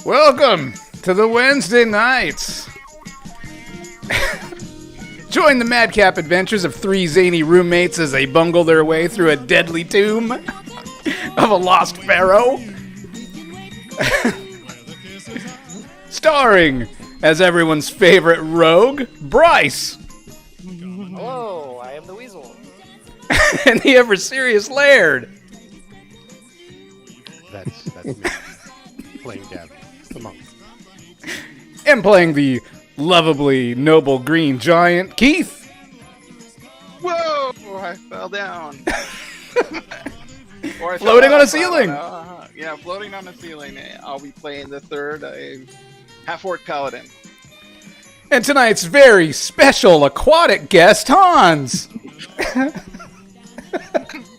Welcome to the Wednesday nights. Join the madcap adventures of three zany roommates as they bungle their way through a deadly tomb of a lost pharaoh. Starring as everyone's favorite rogue, Bryce. Hello, I am the Weasel. And the ever-serious Laird. That's me. Playing Gavin, the monk. And playing the lovably noble green giant, Keith. Whoa! I fell down. Or I fell Floating out, on a ceiling. Yeah, floating on a ceiling. I'll be playing the third half-orc paladin. And tonight's very special aquatic guest, Hans.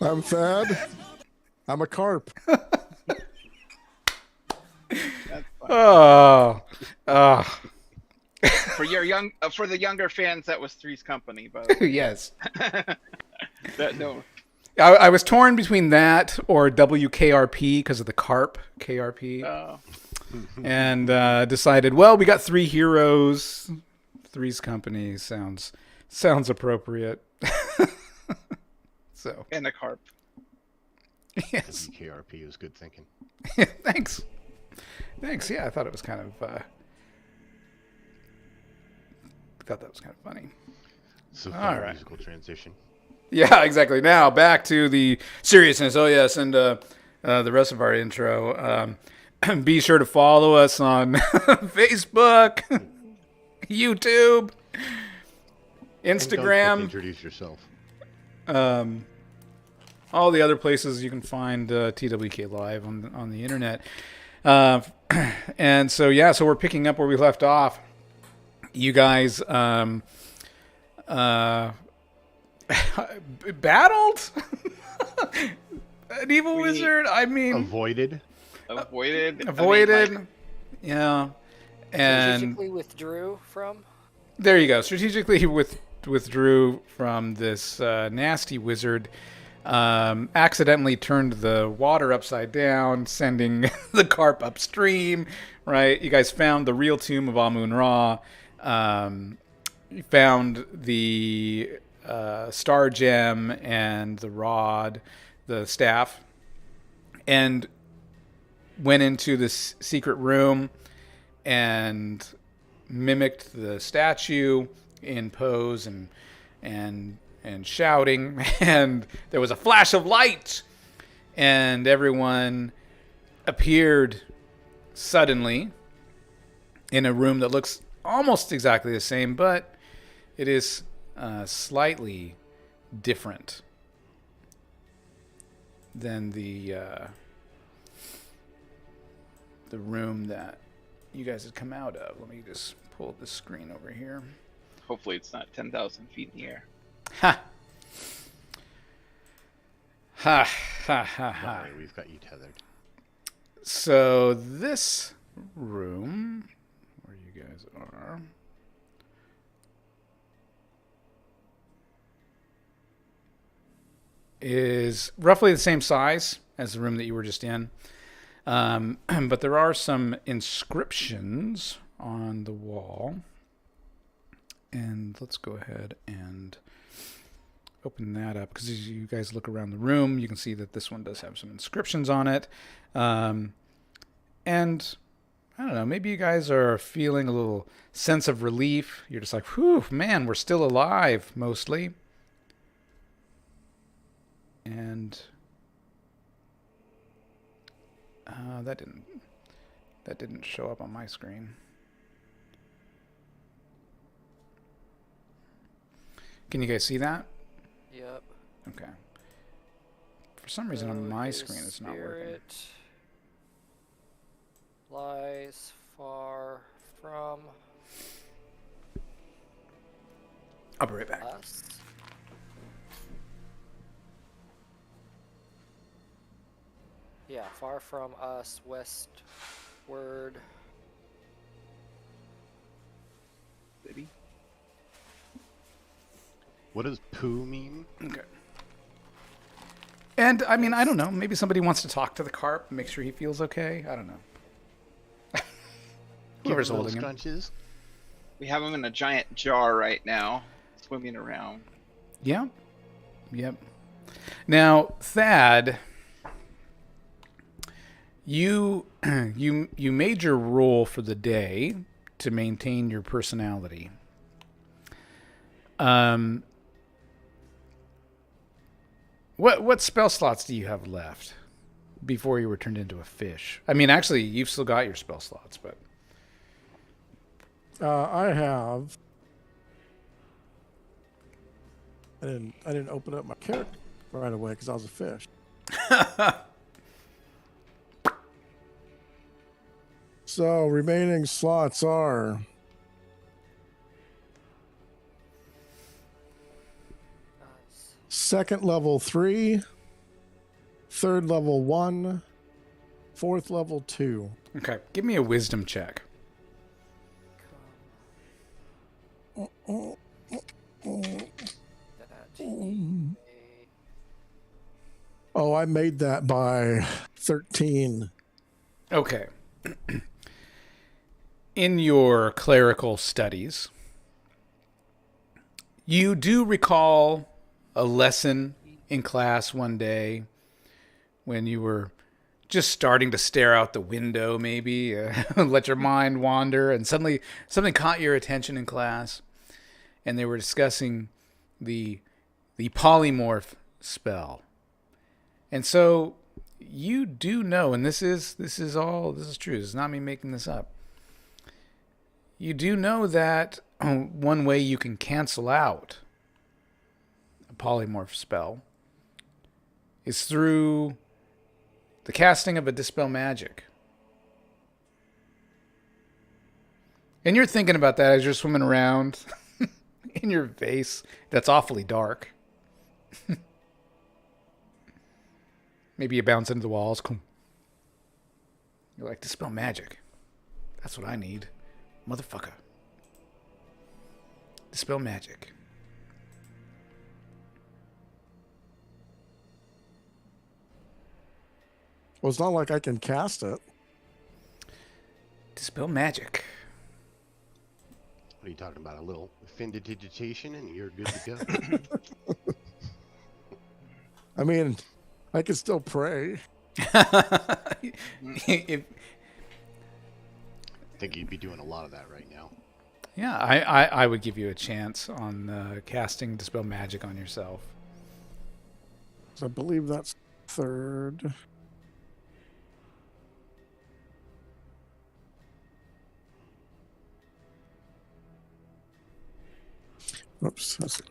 I'm Thad. I'm a carp. Oh. For the younger fans, that was Three's Company, but Yes. no. I was torn between that or WKRP because of the carp, KRP. And decided, well, we got three heroes. Three's Company sounds appropriate. So. And a carp. Yes. KRP was good thinking. Thanks. Yeah, I thought it was kind of. Thought that was kind of funny. So All right. musical transition. Yeah, exactly. Now back to the seriousness. Oh yes, and the rest of our intro. Be sure to follow us on Facebook, YouTube, And Instagram. introduce yourself. All the other places you can find TWK Live on the internet. And so so we're picking up where we left off. You guys battled an evil wizard. I mean, Avoided. Yeah, and Strategically withdrew from. there you go. Strategically withdrew from this nasty wizard. Accidentally turned the water upside down, sending the carp upstream. Right, you guys found the real tomb of Amun-Ra. You found the star gem and the rod, the staff, and went into this secret room and mimicked the statue in pose and shouting, and there was a flash of light, and everyone appeared suddenly in a room that looks almost exactly the same, but it is slightly different than the room that you guys had come out of. Let me just pull the screen over here. Hopefully it's not 10,000 feet in the air. Ha! Ha! Ha! Ha! Ha! Sorry, we've got you tethered. So this room, where you guys are, is roughly the same size as the room that you were just in. But there are some inscriptions on the wall. And let's go ahead and open that up, because as you guys look around the room, you can see that this one does have some inscriptions on it. And I don't know, maybe you guys are feeling a little sense of relief. You're just like, whew, man, we're still alive, mostly. And that didn't show up on my screen. Can you guys see that? Yep. Okay. For some reason on my screen it's not working. Lies far from I'll be right back. us. Yeah, far from us, westward. City. What does poo mean? Okay. And I mean, I don't know. Maybe somebody wants to talk to the carp, make sure he feels okay. I don't know. Whoever's Little holding him. scrunches. We have him in a giant jar right now, swimming around. Yeah. Yep. Now, Thad, you you made your roll for the day to maintain your personality. What spell slots do you have left before you were turned into a fish? I mean, actually, you've still got your spell slots, but I have. I didn't open up my character right away because I was a fish. So remaining slots are Nice. second level 3, third level 1, fourth level 2. okay. Give me a wisdom check. Oh, I made that by 13. Okay. In your clerical studies, you do recall a lesson in class one day when you were just starting to stare out the window, maybe, let your mind wander, and suddenly something caught your attention in class, and they were discussing the polymorph spell. And so you do know, and this is true. This is not me making this up. You do know that one way you can cancel out a polymorph spell is through the casting of a Dispel Magic. And you're thinking about that as you're swimming around in your vase that's awfully dark. Maybe you bounce into the walls. You're like, Dispel Magic. That's what I need. Motherfucker. Dispel Magic. Well, it's not like I can cast it. Dispel Magic. What are you talking about? A little findigitation and you're good to go. I mean, I can still pray. If, I think you'd be doing a lot of that right now. yeah, I would give you a chance on casting Dispel Magic on yourself. So I believe that's third. Oops, that's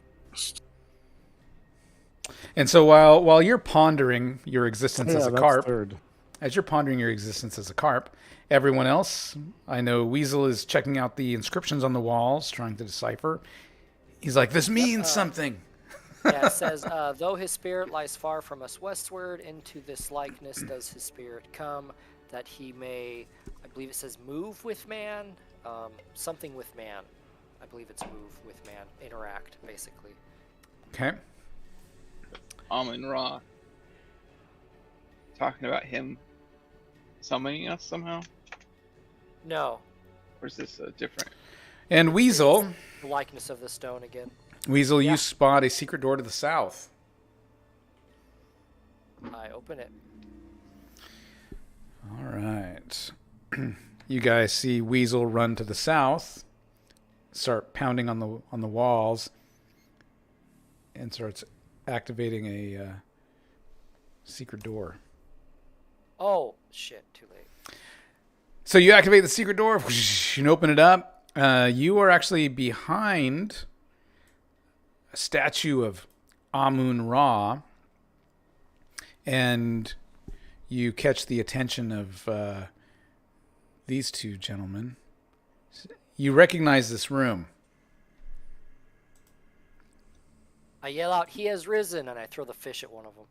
And so while you're pondering your existence as a that's carp, third. as you're pondering your existence as a carp, everyone else, I know Weasel is checking out the inscriptions on the walls, trying to decipher. He's like, this means something. Yeah, it says, though his spirit lies far from us westward, into this likeness does his spirit come, that he may, I believe it says, move with man, something with man. I believe it's move with man, interact, basically. Okay. Amun Ra. Talking about him summoning us somehow? No, Or is this a different? And Weasel, the likeness of the stone again. you spot a secret door to the south. I open it. All right. You guys see Weasel run to the south, start pounding on the walls, and starts activating a secret door. Oh, shit, too late. So you activate the secret door and open it up. You are actually behind a statue of Amun Ra, and you catch the attention of these two gentlemen. You recognize this room. I yell out, he has risen, and I throw the fish at one of them.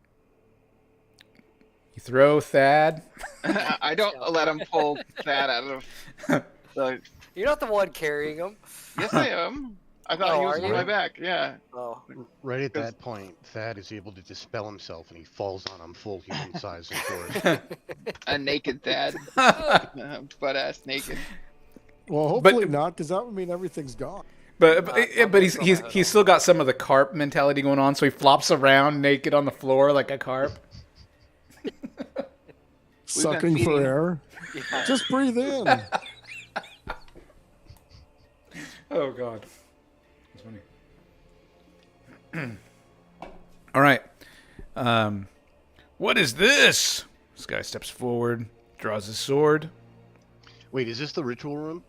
You throw Thad. I don't let him pull that out of the... You're not the one carrying him. Yes, I am. I thought Oh, he was are on you? my back, yeah. Oh, Right at that point, Thad is able to dispel himself and he falls on him full human size and force. A naked Thad. Butt-ass naked. Well, hopefully not, because that would mean everything's gone. But he's still got some of the carp mentality going on, so he flops around naked on the floor like a carp. Sucking for feeding- air. Yeah. Just breathe in. Oh God, that's funny. All right, what is this? This guy steps forward, draws his sword. Wait, is this the ritual room?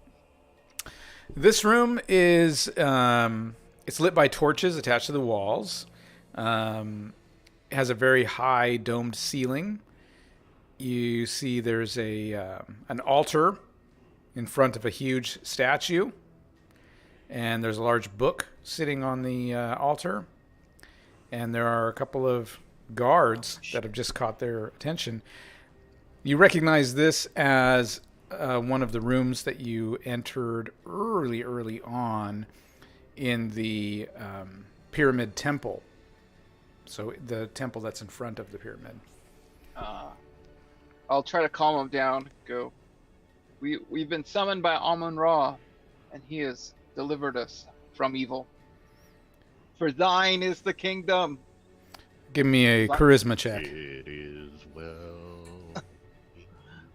This room is it's lit by torches attached to the walls. It has a very high domed ceiling. You see there's an altar in front of a huge statue, and there's a large book sitting on the altar, and there are a couple of guards that have just caught their attention. You recognize this as one of the rooms that you entered early on in the pyramid temple. So the temple that's in front of the pyramid. I'll try to calm him down. Go. We've been summoned by Amun-Ra, and he has delivered us from evil. For thine is the kingdom. Give me a charisma check. It is well in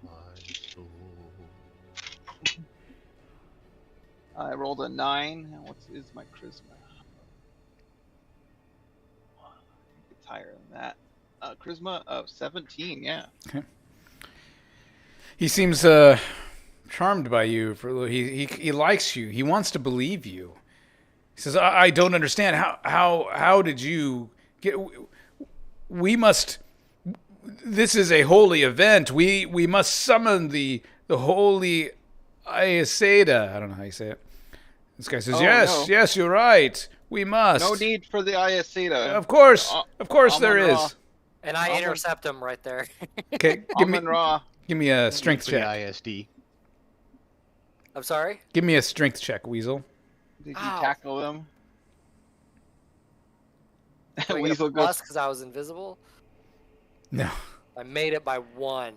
my soul. I rolled a 9. What is my charisma? I think it's higher than that. Charisma of 17. Yeah. He seems charmed by you. He likes you. He wants to believe you. He says, "I don't understand. How did you get? We must. This is a holy event. We must summon the holy Ayaseda." I don't know how you say it. This guy says, Oh, "Yes, no. yes, you're right. We must. No need for the Ayaseda. Of course there Amun-Ra. is." And I intercept him right there. Okay, Amun-Ra. give me a strength For the check. ISD. I'm sorry? Give me a strength check, Weasel. Did you Ow. tackle him? Do I get Weasel a plus goes. because I was invisible? No. I made it by 1.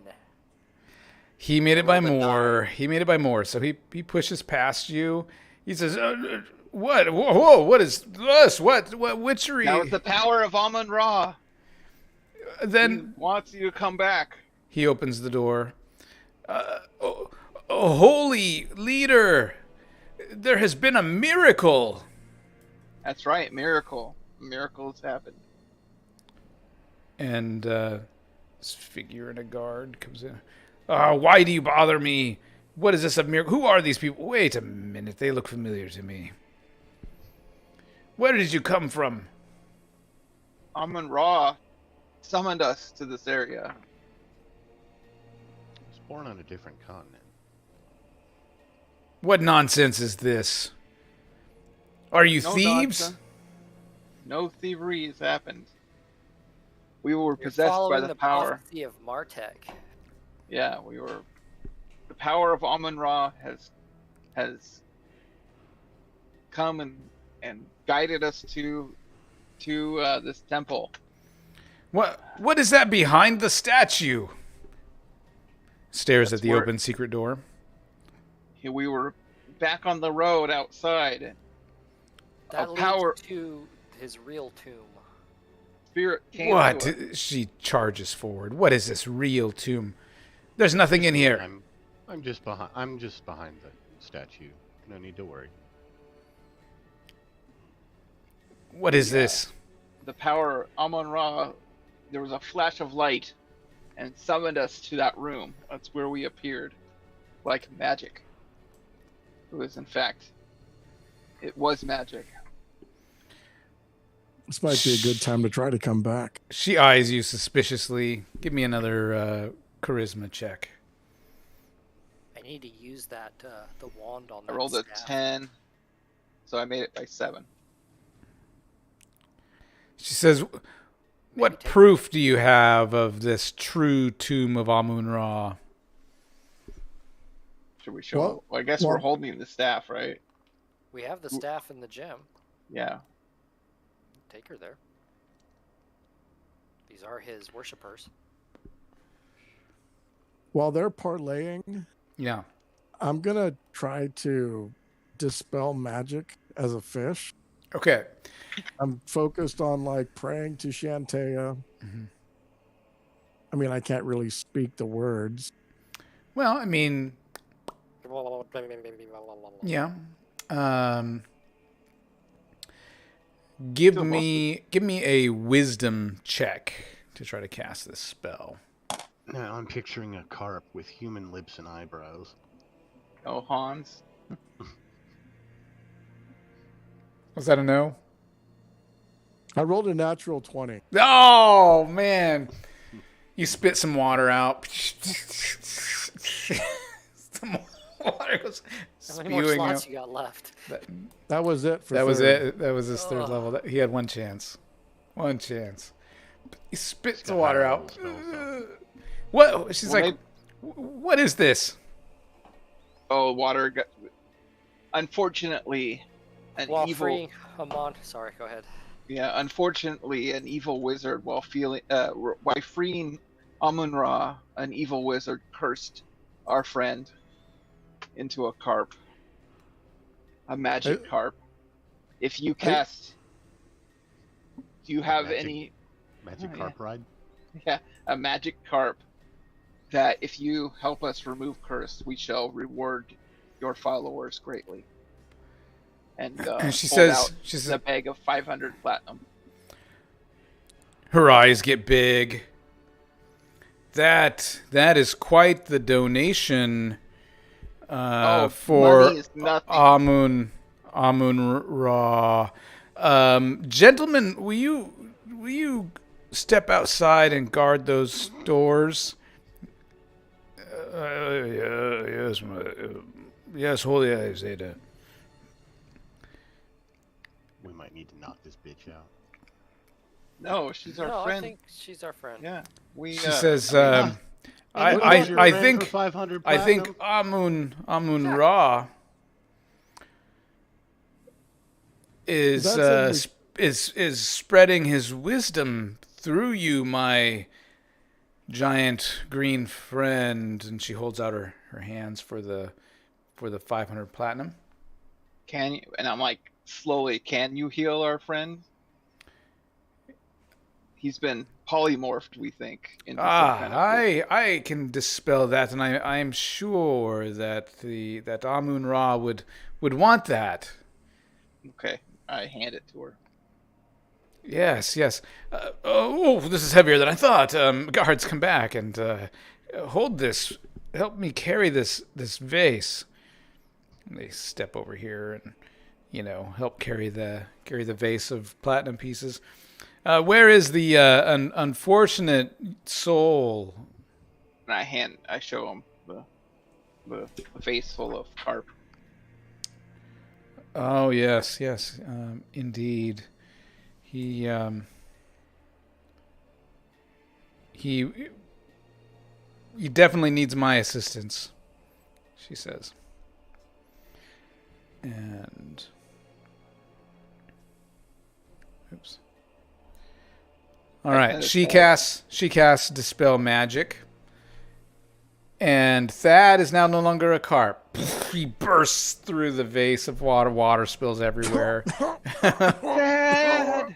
He made it by rolled a more. He made it by more. So he pushes past you. He says, "What? Whoa! What is this? What witchery?" That was the power of Amun-Ra. Then He wants you to come back. he opens the door. Holy leader, there has been a miracle. That's right, miracle. Miracles happen. And this figure in a guard comes in. Why do you bother me? What is this a miracle? Who are these people? Wait a minute. They look familiar to me. Where did you come from? Amun-Ra summoned us to this area. I was born on a different continent. What nonsense is this? Are you No thieves? nonsense. No thievery has happened. We were You're possessed by following the the power. prophecy of Martech. Yeah, we were. The power of Amun-Ra has come and guided us to this temple. What is that behind the statue? Stares That's at the where- open secret door. We were back on the road outside. That A leads power- to his real tomb. Spirit came What? to us. She charges forward. What is this real tomb? There's nothing in here. I'm just behind. I'm just behind the statue. No need to worry. What is this? The power Amun-Ra, there was a flash of light and summoned us to that room. That's where we appeared, like magic. It was, in fact, it was magic. This might be a good time to try to come back. She eyes you suspiciously. Give me another charisma check. I need to use that the wand on I that rolled a staff. 10, so I made it by 7. She says, "What proof do you have of this true tomb of Amun-Ra?" Should we show? Well, I guess we're holding the staff, right? We have the staff in the gym. Yeah. Take her there. These are his worshippers. While they're parlaying, Yeah. I'm gonna try to dispel magic as a fish. Okay. I'm focused on like praying to Shantea. Mhm. I mean, I can't really speak the words. Well, I mean, yeah. Um, give So me a wisdom check to try to cast this spell. Now I'm picturing a carp with human lips and eyebrows. Oh, Hans. Was that a no? I rolled a natural 20. Oh man! You spit some water out. Some water goes How many more spewing slots out. you got left? That was it for That was third. it. That was his third Ugh. level. He had one chance. One chance. He spits the got water higher out. level spells, What? She's Well, like, what is this? Oh, water. Unfortunately, an While evil. freeing Amon. Sorry, go ahead. Yeah, unfortunately, an evil wizard, while freeing Amun-Ra, an evil wizard cursed our friend into a carp, a magic carp. If you cast, do you have Magic. any? Magic Oh, carp ride? Yeah, a magic carp. That if you help us remove curse, we shall reward your followers greatly. And She pulled says, out she the says, bag of 500 platinum. her eyes get big. That is quite the donation for money is nothing. Amun Ra. Gentlemen, will you step outside and guard those doors? Yes, yes, holy eyes, Ada. We might need to knock this bitch out. No, she's our No, friend. I think she's our friend. Yeah, we. She says, And what I was your rent think for 500 I think platinum? Amun Ra is That's is spreading his wisdom through you, my giant green friend. And she holds out her hands for the 500 platinum. Can you? And I'm like, slowly, can you heal our friend? He's been polymorphed, we think, into some kind of. I can dispel that, and I am sure that that Amun Ra would want that. Okay, I hand it to her. Yes. This is heavier than I thought. Guards, come back and hold this. Help me carry this vase. And they step over here and, help carry the vase of platinum pieces. Where is the unfortunate soul? And I show him the face full of carp. Oh yes, indeed. He definitely needs my assistance, she says. And oops. All right, she casts Dispel Magic. And Thad is now no longer a carp. He bursts through the vase of water. Water spills everywhere. Dad!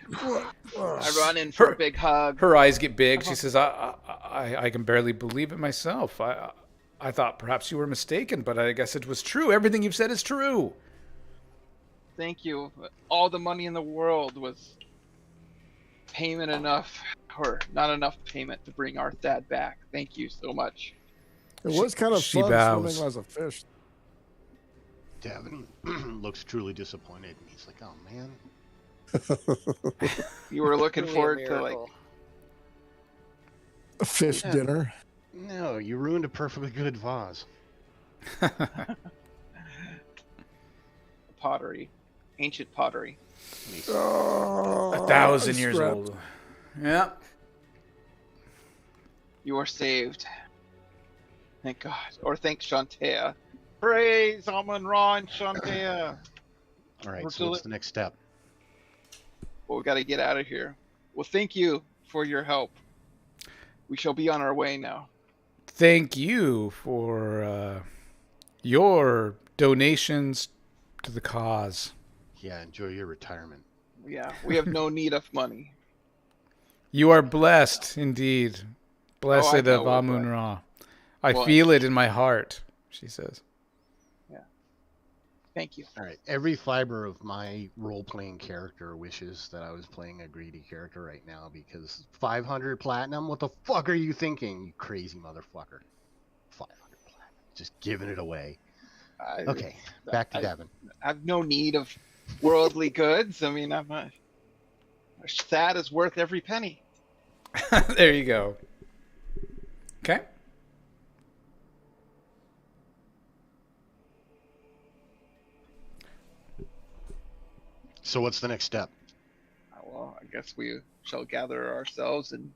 I run in for a big hug. Her eyes get big. She says, I can barely believe it myself. I thought perhaps you were mistaken, but I guess it was true. Everything you've said is true. Thank you. All the money in the world was payment enough, or not enough payment to bring our dad back. Thank you so much. It was kind of she fun bows. swimming as a fish. Davin looks truly disappointed, and he's like, "Oh man." You were looking Truly a forward to like miracle. A fish dinner. No, you ruined a perfectly good vase. pottery, ancient pottery. Oh, 1,000 years strapped. old. Yeah. You are saved. Thank God. Or thank Shantea. Praise Amun-Ra and Shantea. All right, We're so what's the next step? Well, we got to get out of here. Well, thank you for your help. We shall be on our way now. Thank you for your donations to the cause. Yeah, enjoy your retirement. Yeah, we have no need of money. You are blessed indeed. Blessed I of know we're Amun-Ra. I Well, feel it in my heart, she says. Thank you. All right, every fiber of my role-playing character wishes that I was playing a greedy character right now because 500 platinum? What the fuck are you thinking, you crazy motherfucker? 500 platinum. Just giving it away. Okay, back to Devin. I have no need of worldly goods. I mean, a sad is worth every penny. There you go. Okay. So what's the next step? Well, I guess we shall gather ourselves and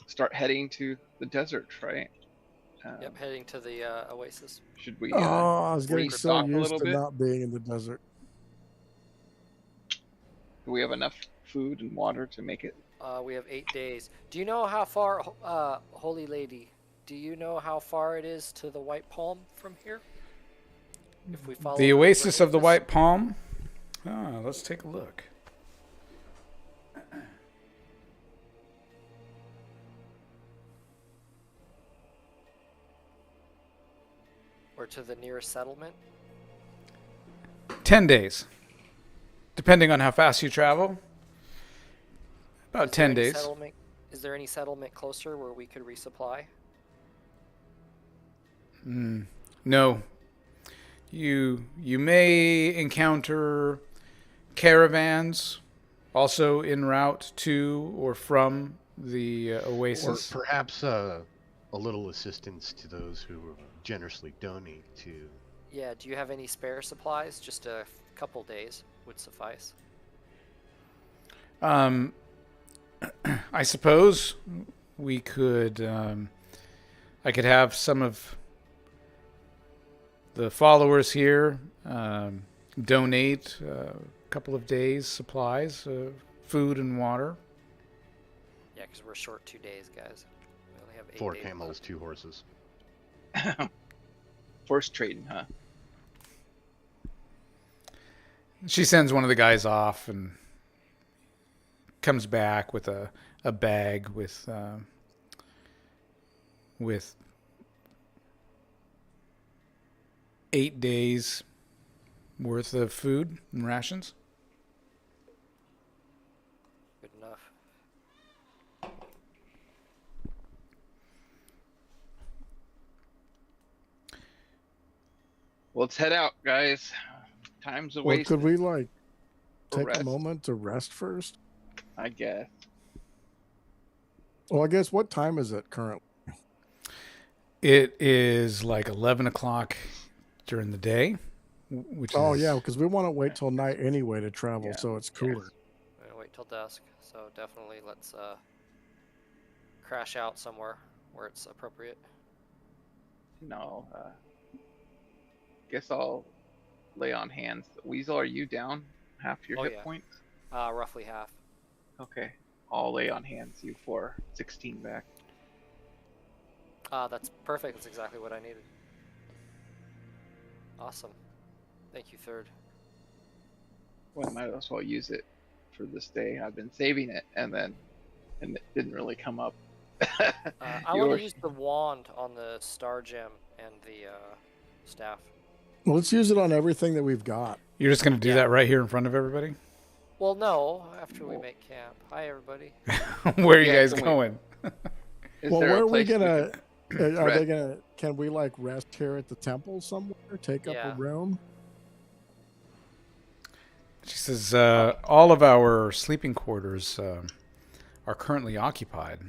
start heading to the desert, right? Yep, heading to the Oasis. Should we? I was getting so restock a used little to bit? not being in the desert. Do we have enough food and water to make it? We have 8 days. Do you know how far, Holy Lady? Do you know how far it is to the White Palm from here? If we follow The Oasis of the Oasis? White Palm? Let's take a look. Or to the nearest settlement? 10 days. Depending on how fast you travel. About Is there 10 any days. Is there any settlement closer where we could resupply? No. You may encounter caravans also en route to or from the Or Oasis. perhaps a little assistance to those who generously donate to. Yeah, do you have any spare supplies? Just a couple days would suffice. I suppose we could. I could have some of the followers here donate a couple of days' supplies of food and water. Yeah, because we're short 2 days, guys. We only have 8 4 days camels, left. 2 horses. Horse trading, huh? She sends one of the guys off and comes back with a bag with 8 days worth of food and rations. Good enough. Well, let's head out, guys. Time's a Well, waste. could we like take rest? a moment to rest first? I guess. Well, I guess what time is it currently? It is like 11 o'clock during the day, which Oh is... yeah, because we want to wait till night anyway to travel, Yeah. so it's cooler. We're gonna wait till dusk, so definitely let's crash out somewhere where it's appropriate. No. Guess I'll lay on hands. Weasel, are you down half your Oh, hit yeah. points? Roughly half. Okay. I'll lay on hands you for 16 back. That's perfect. That's exactly what I needed. Awesome. Thank you, Third. Well, I might as well use it for this day. I've been saving it, and it didn't really come up. I want to use the wand on the star gem and the staff. Well, let's use it on everything that we've got. You're just going to do Yeah. that right here in front of everybody? Well, no. After we make camp. Hi, everybody. Where are you Yeah, guys can we- going? Is Well, there where a are we place gonna? can Are rest? they gonna? Can we like rest here at the temple somewhere? Take up Yeah. a room? She says, all of our sleeping quarters are currently occupied.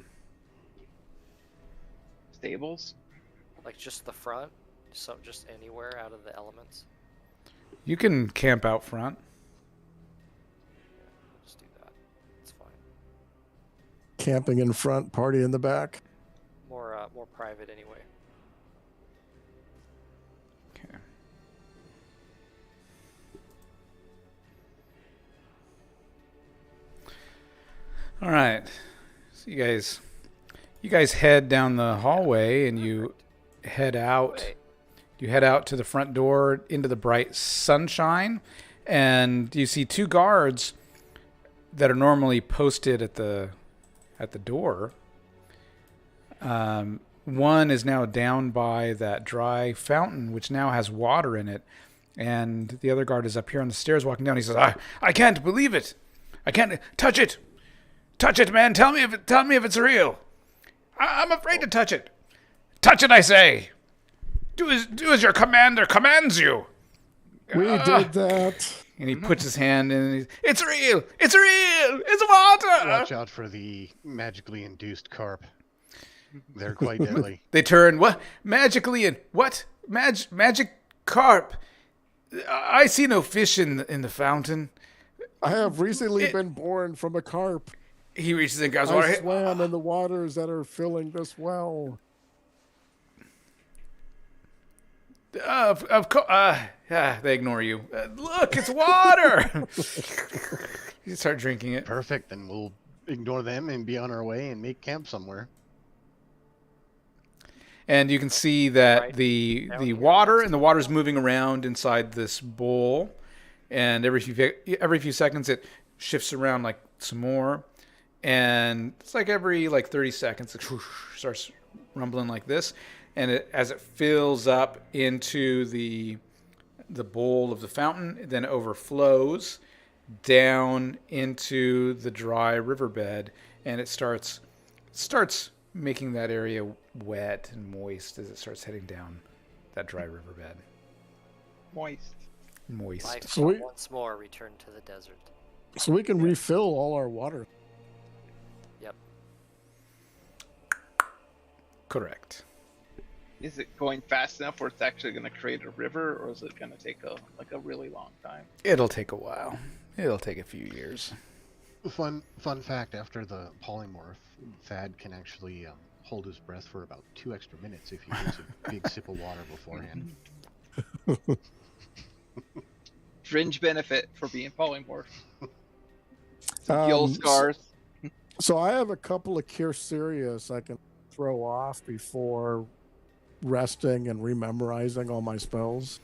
Stables? Like just the front? So just anywhere out of the elements? You can camp out front. Just do that. It's fine. Camping in front, party in the back. More private anyway. Okay. All right. So you guys head down the hallway and you head out. Wait. You head out to the front door into the bright sunshine, and you see 2 guards that are normally posted at the door. One is now down by that dry fountain, which now has water in it, and the other guard is up here on the stairs walking down. He says, I can't believe it. I can't touch it. Touch it, man. Tell me if it's real. I'm afraid to touch it. Touch it, I say. Do as your commander commands you. We did that. And he puts his hand in. It's real. It's real. It's water. Watch out for the magically induced carp. They're quite deadly. They turn. What? Magically and what? Magic carp. I see no fish in the fountain. I have recently been born from a carp. He reaches in God's I water. swam in the waters that are filling this well. Of course. They ignore you. Look, it's water. You start drinking it. Perfect. Then we'll ignore them and be on our way and make camp somewhere. And you can see that Right. the Down here. water and the water's moving around inside this bowl, and every few seconds it shifts around like some more, and it's like every 30 seconds it starts rumbling like this, and as it fills up into the bowl of the fountain, it then overflows down into the dry riverbed, and it starts making that area wet and moist as it starts heading down that dry riverbed. Moist. Moist. Life So shall we- once more return to the desert. So we can refill all our water. Yep. Correct. Is it going fast enough where it's actually going to create a river, or is it going to take a really long time? It'll take a while. It'll take a few years. Fun fact, after the polymorph, Thad can actually hold his breath for about 2 extra minutes if he takes a big sip of water beforehand. Fringe benefit for being polymorph. Gill Um, scars. So I have a couple of Cure Serious I can throw off before resting and rememorizing all my spells.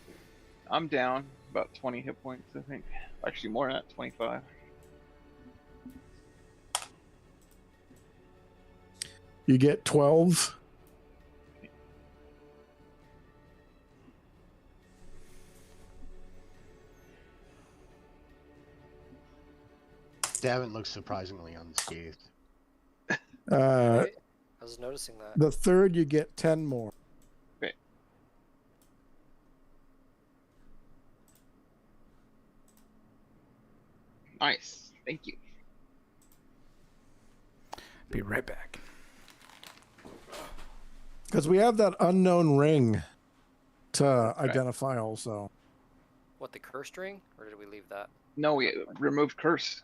I'm down about 20 hit points, I think. Actually, more than that, 25. You get 12. Davin looks surprisingly unscathed. Uh, Right? I was noticing that. the third, you get 10 more. Nice. Thank you. Be right back. Because we have that unknown ring to identify also. What, the curse ring? Or did we leave that? No, we removed curse.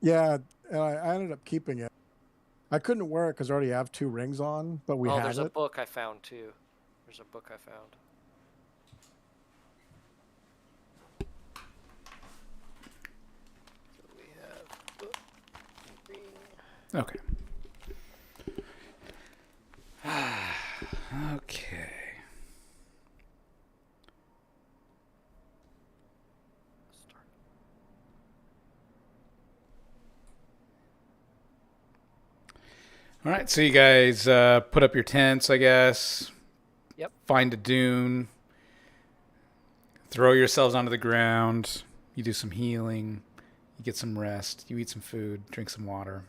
Yeah, and I ended up keeping it. I couldn't wear it because I already have 2 rings on, but we oh, had there's a it. book I found too. There's a book I found. So we have book, ring. Okay. Okay. Start. All right. So you guys put up your tents, I guess. Yep. Find a dune. Throw yourselves onto the ground. You do some healing. You get some rest. You eat some food. Drink some water.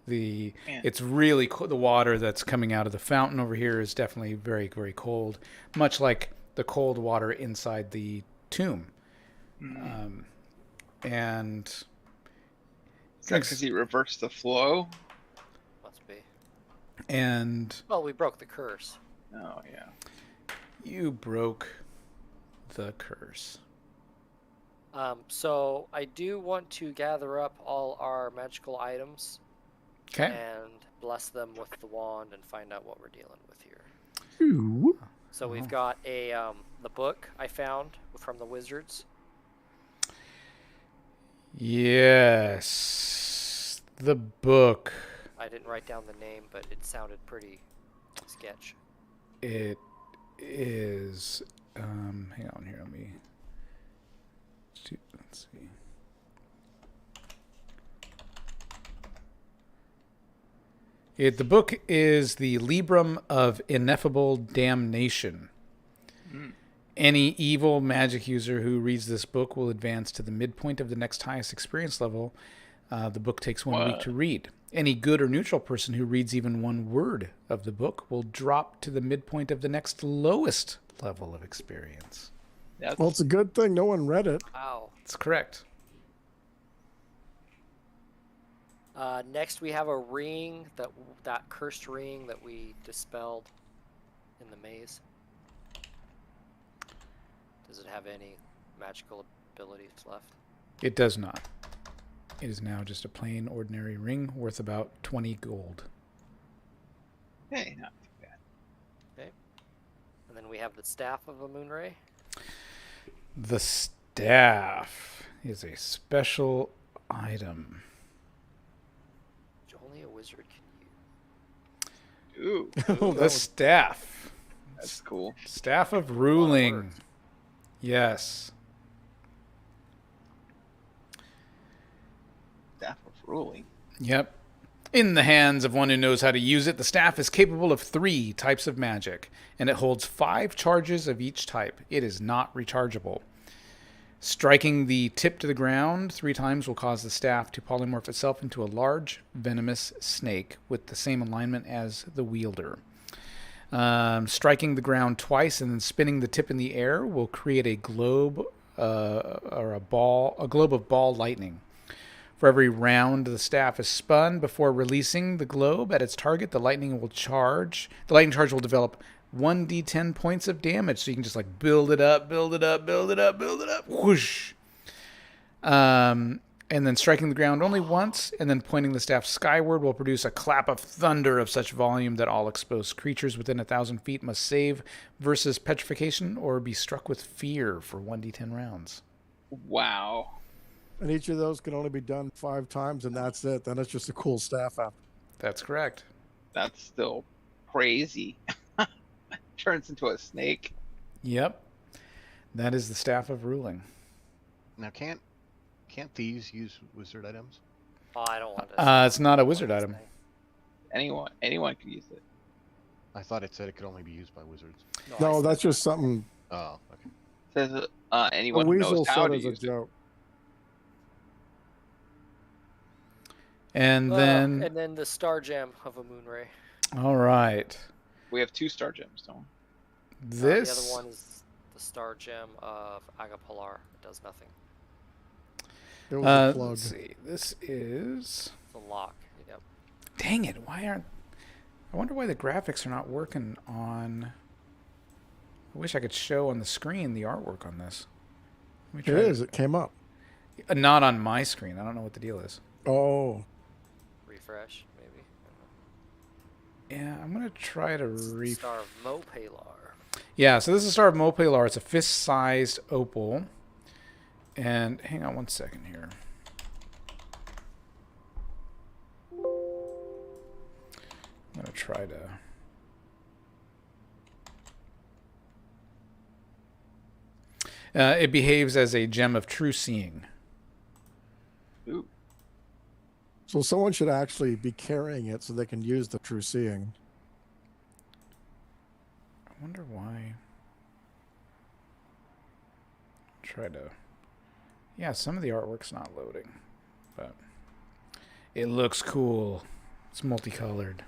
It's really cold. The water that's coming out of the fountain over here is definitely very, very cold, much like the cold water inside the tomb. And Is that because he reversed the flow? Must be. and Well, we broke the curse. Oh, yeah. you broke the curse. So I do want to gather up all our magical items Okay. and bless them with the wand and find out what we're dealing with here. Ooh. So we've got the book I found from the wizards. Yes. The book. I didn't write down the name, but it sounded pretty sketch. It is, hang on here, let's see. The book is the Librum of Ineffable Damnation. Any evil magic user who reads this book will advance to the midpoint of the next highest experience level. The book takes 1 week to read. Any good or neutral person who reads even one word of the book will drop to the midpoint of the next lowest level of experience. Well, it's a good thing no one read it. Wow. That's correct. Next, we have a ring, that cursed ring that we dispelled in the maze. Does it have any magical abilities left? It does not. It is now just a plain, ordinary ring worth about 20 gold. Hey, not too bad. Okay. And then we have the Staff of a Moonray. The staff is a special item. Which only a wizard can use. Ooh, The staff. that's cool. Staff of A lot of ruling. words. Yes. Staff of ruling. Yep. In the hands of one who knows how to use it, the staff is capable of 3 types of magic, and it holds 5 charges of each type. It is not rechargeable. Striking the tip to the ground 3 times will cause the staff to polymorph itself into a large, venomous snake with the same alignment as the wielder. Striking the ground twice and then spinning the tip in the air will create a globe or a globe of ball lightning. For every round the staff is spun before releasing the globe at its target, the lightning charge will develop 1d10 points of damage. So you can just like build it up, whoosh. And then striking the ground only once, and then pointing the staff skyward will produce a clap of thunder of such volume that all exposed creatures within 1,000 feet must save versus petrification or be struck with fear for 1d10 rounds. Wow. And each of those can only be done 5 times, and that's it. Then it's just a cool staff app. That's correct. That's still crazy. Turns into a snake. Yep. That is the Staff of Ruling. Now, can't thieves use wizard items? Oh, I don't want to. It's not a wizard item. Anyone can use it. I thought it said it could only be used by wizards. No, that's just something Oh, okay. Says a anyone who weasel knows how said to as a use it. joke. And then, And then the Star Gem of a Moonray. all right. We have 2 star gems, don't we? This. The other one is the Star Gem of Agapolar. It does nothing. It was a plug. Let's see. This is. It's a lock. Yep. Dang it! I wonder why the graphics are not working on. I wish I could show on the screen the artwork on this. Let me It try is. It came up. Not on my screen. I don't know what the deal is. Oh. Refresh, maybe. Yeah, I'm gonna try to Star of Mopalar. Yeah, so this is Star of Mopalar. It's a fist-sized opal. And hang on one second here. I'm gonna try to. It behaves as a gem of true seeing. Ooh. So someone should actually be carrying it so they can use the true seeing. I wonder why. Try to. Yeah, some of the artwork's not loading, but it looks cool. It's multicolored.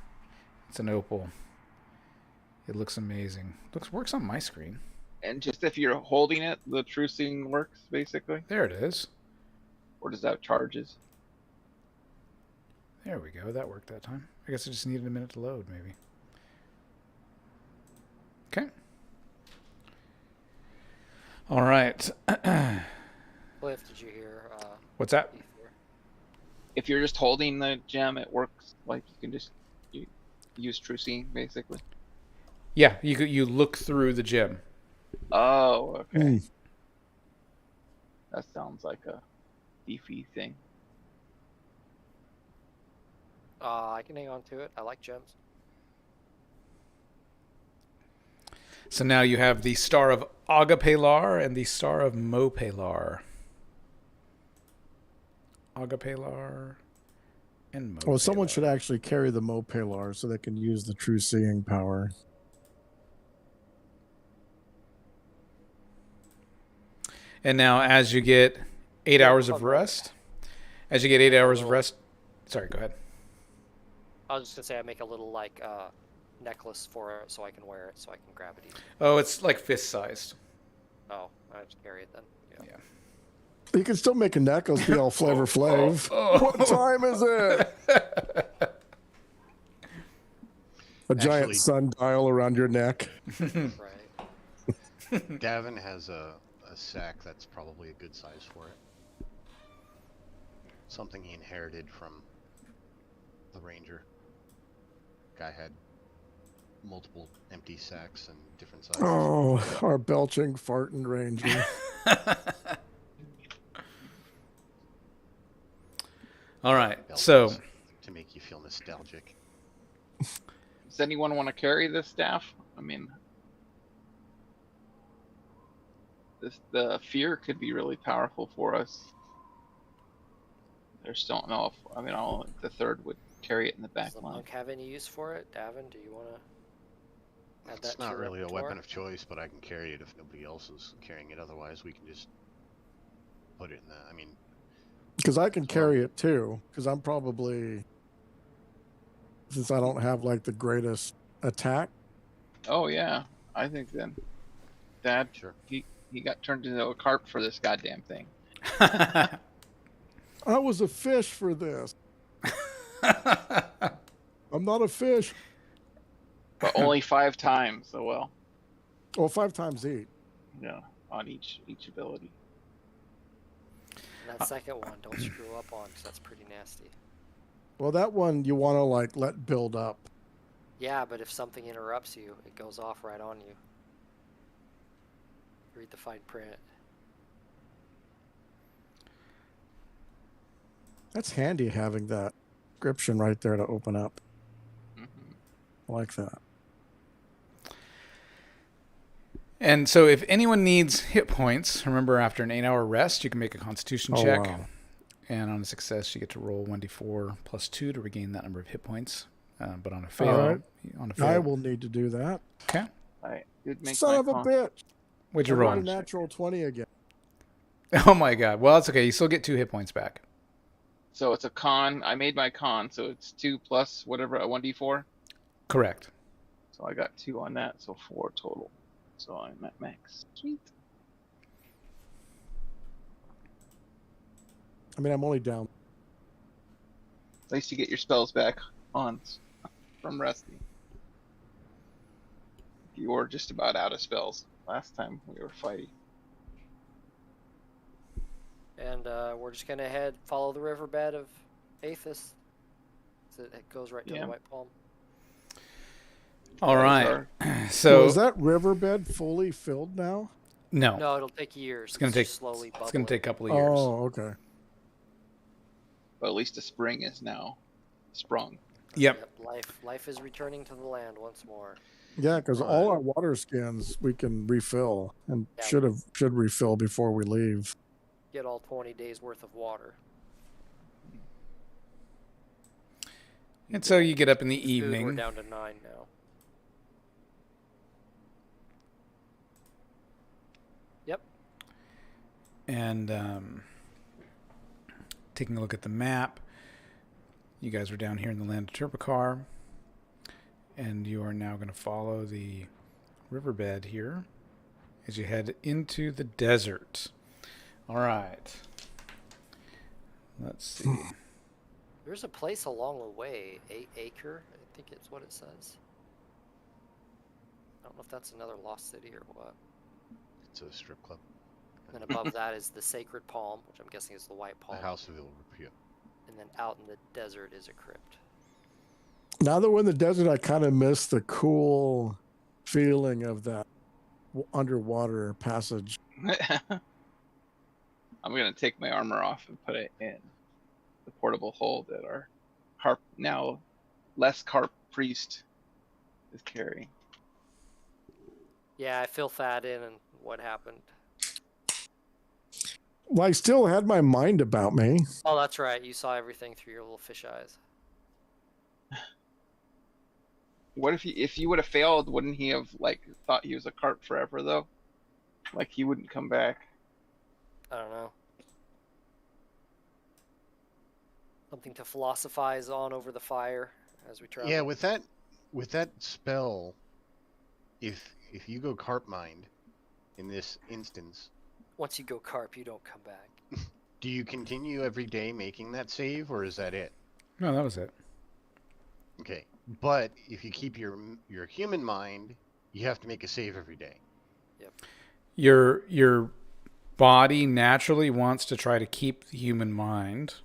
It's an opal. It looks amazing. Works on my screen. And just if you're holding it, the true seeing works, basically? There it is. Or does that have charges? There we go. That worked that time. I guess I just needed a minute to load, maybe. Okay. All right. Cliff, did you hear? What's that? Before? If you're just holding the gem, it works like you can just use true seeing, basically. Yeah, you look through the gem. Oh, okay. Mm. That sounds like a beefy thing. I can hang on to it. I like gems. So now you have the Star of Agapelar and the Star of Mopelar. Agapelar and Mopelar. Well, someone should actually carry the Mopelar so they can use the true seeing power. And now, as you get 8 hours of rest, Sorry, go ahead. I was just gonna say I make a little like necklace for it so I can wear it so I can grab it easy. Oh, it's like fist sized. Oh, I just carry it then. Yeah. You can still make a necklace be all Flavor Flav. What time is it? A giant sundial around your neck. Right. Gavin has a sack that's probably a good size for it. Something he inherited from the ranger. Guy had multiple empty sacks and different sizes. Oh, our belching, farting ranger. All right, Belches so to make you feel nostalgic. Does anyone want to carry this staff? I mean, the fear could be really powerful for us. I just don't know if the third would carry it in the back Does the line. monk have any use for it? Davin, do you want to add that It's to not your really a repertoire? weapon of choice, but I can carry it if nobody else is carrying it. Otherwise, we can just put it in the. I mean, Because I can carry it too. Because I'm probably, since I don't have like the greatest attack. Oh yeah, I think then, Dad, sure. he got turned into a carp for this goddamn thing. I was a fish for this. I'm not a fish. But only 5 times, so well. Well, 5 times 8. Yeah, on each ability. And that second one, don't screw up on because that's pretty nasty. Well, that one you want to like let build up. Yeah, but if something interrupts you, it goes off right on you. Read the fine print. That's handy having that description right there to open up. Mm-hmm. I like that. And so if anyone needs hit points, remember after an 8-hour rest, you can make a constitution check. Wow. And on a success, you get to roll 1d4 plus 2 to regain that number of hit points. But on a fail, Right. I will need to do that. Okay. I did make Son my of a con. bitch. What'd you I roll? rolled a natural 20 again. Oh my god. Well, that's okay. You still get 2 hit points back. So it's a con. I made my con, so it's 2 plus whatever, a 1d4. Correct. So I got 2 on that, so 4 total. So I'm at max. Sweet. I mean, I'm only down. At least you get your spells back on from resting. You were just about out of spells last time we were fighting. And we're just gonna follow the riverbed of Aethys. So it goes right to Yeah. the White Palm. All right. So So is that riverbed fully filled now? no, No, it'll take years. it's gonna take slowly. It's gonna take a couple of years. Oh, okay. But at least the spring is now sprung. Yep. Life is returning to the land once more. Yeah, because all our water skins we can refill and Yeah. should refill before we leave. Get all 20 days worth of water. And so you get up in the Food, we're evening. down to 9 now. Yep. And taking a look at the map, you guys are down here in the land of Turbakar, and you are now going to follow the riverbed here as you head into the desert. All right. Let's see. There's a place along the way, Acre, I think it's what it says. I don't know if that's another lost city or what. It's a strip club. And then above that is the Sacred Palm, which I'm guessing is the White Palm. The House of Ill Repute. And then out in the desert is a crypt. Now that we're in the desert, I kind of miss the cool feeling of that underwater passage. I'm gonna take my armor off and put it in the portable hold that our harp now less carp priest is carrying. Yeah, I fill that in and what happened. Well, I still had my mind about me. Oh, that's right. You saw everything through your little fish eyes. What if you would have failed? Wouldn't he have like thought he was a carp forever though? Like he wouldn't come back. I don't know. Something to philosophize on over the fire as we travel. Yeah, with that spell, if you go carp mind in this instance, Once you go carp, you don't come back. do you continue every day making that save, or is that it? No, that was it. Okay, but if you keep your human mind, you have to make a save every day. Your body naturally wants to try to keep the human mind,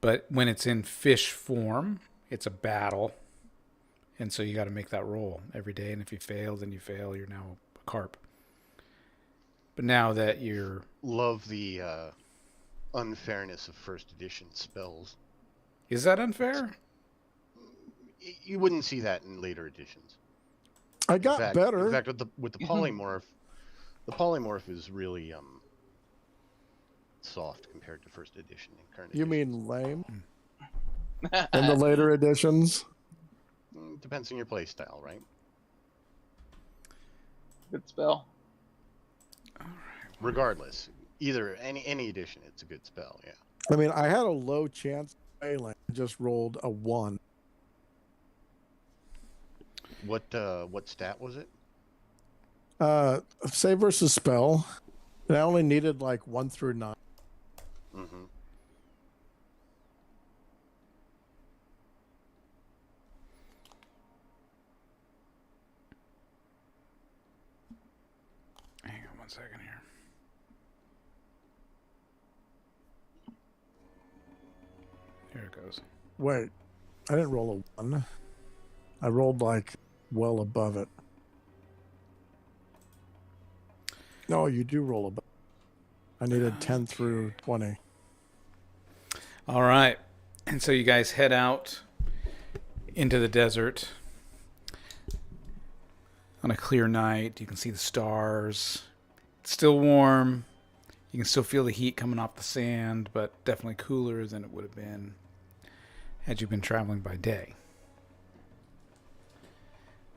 but when it's in fish form, it's a battle, and so you got to make that roll every day. And if you fail, then you fail. You're now a carp. But now that you're Love the unfairness of first edition spells. is that unfair? You wouldn't see that in later editions. I In got fact, better. In fact, with the polymorph, the polymorph is really soft compared to first edition and current You edition. mean lame? In the later editions? Depends on your play style, right? Good spell. Regardless, either any edition, it's a good spell. Yeah. I mean, I had a low chance of failing. I just rolled a 1. What stat was it? Save versus spell. And I only needed like 1 through 9. Mm-hmm. Hang on 1 second here. Here it goes. Wait, I didn't roll a 1. I rolled like well above it. No, you do roll above. I needed 10 through 20. All right. And so you guys head out into the desert on a clear night. You can see the stars. It's still warm. You can still feel the heat coming off the sand, but definitely cooler than it would have been had you been traveling by day.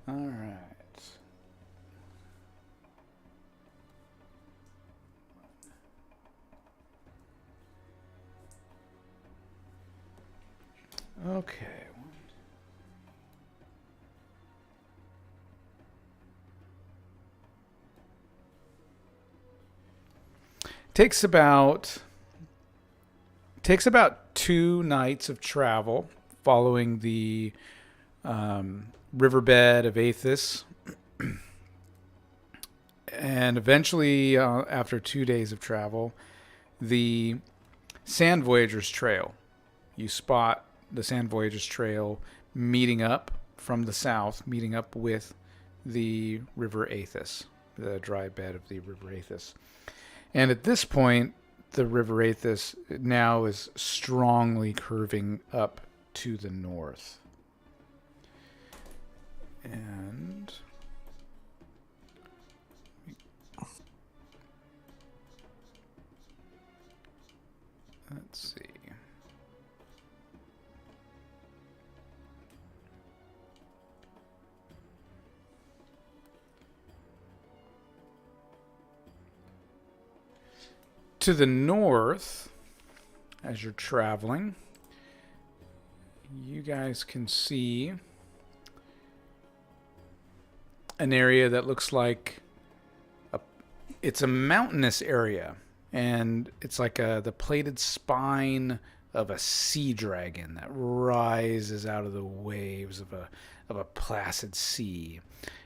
All right. Okay. Takes about 2 nights of travel following the riverbed of Athos. And eventually, after 2 days of travel, the Sand Voyagers Trail. You spot the Sand Voyagers Trail meeting up from the south, meeting up with the River Athos, the dry bed of the River Athos. And at this point, the River Athos now is strongly curving up to the north. And let's see. To the north, as you're traveling, you guys can see an area that looks like it's a mountainous area, and it's like the plated spine of a sea dragon that rises out of the waves of a placid sea.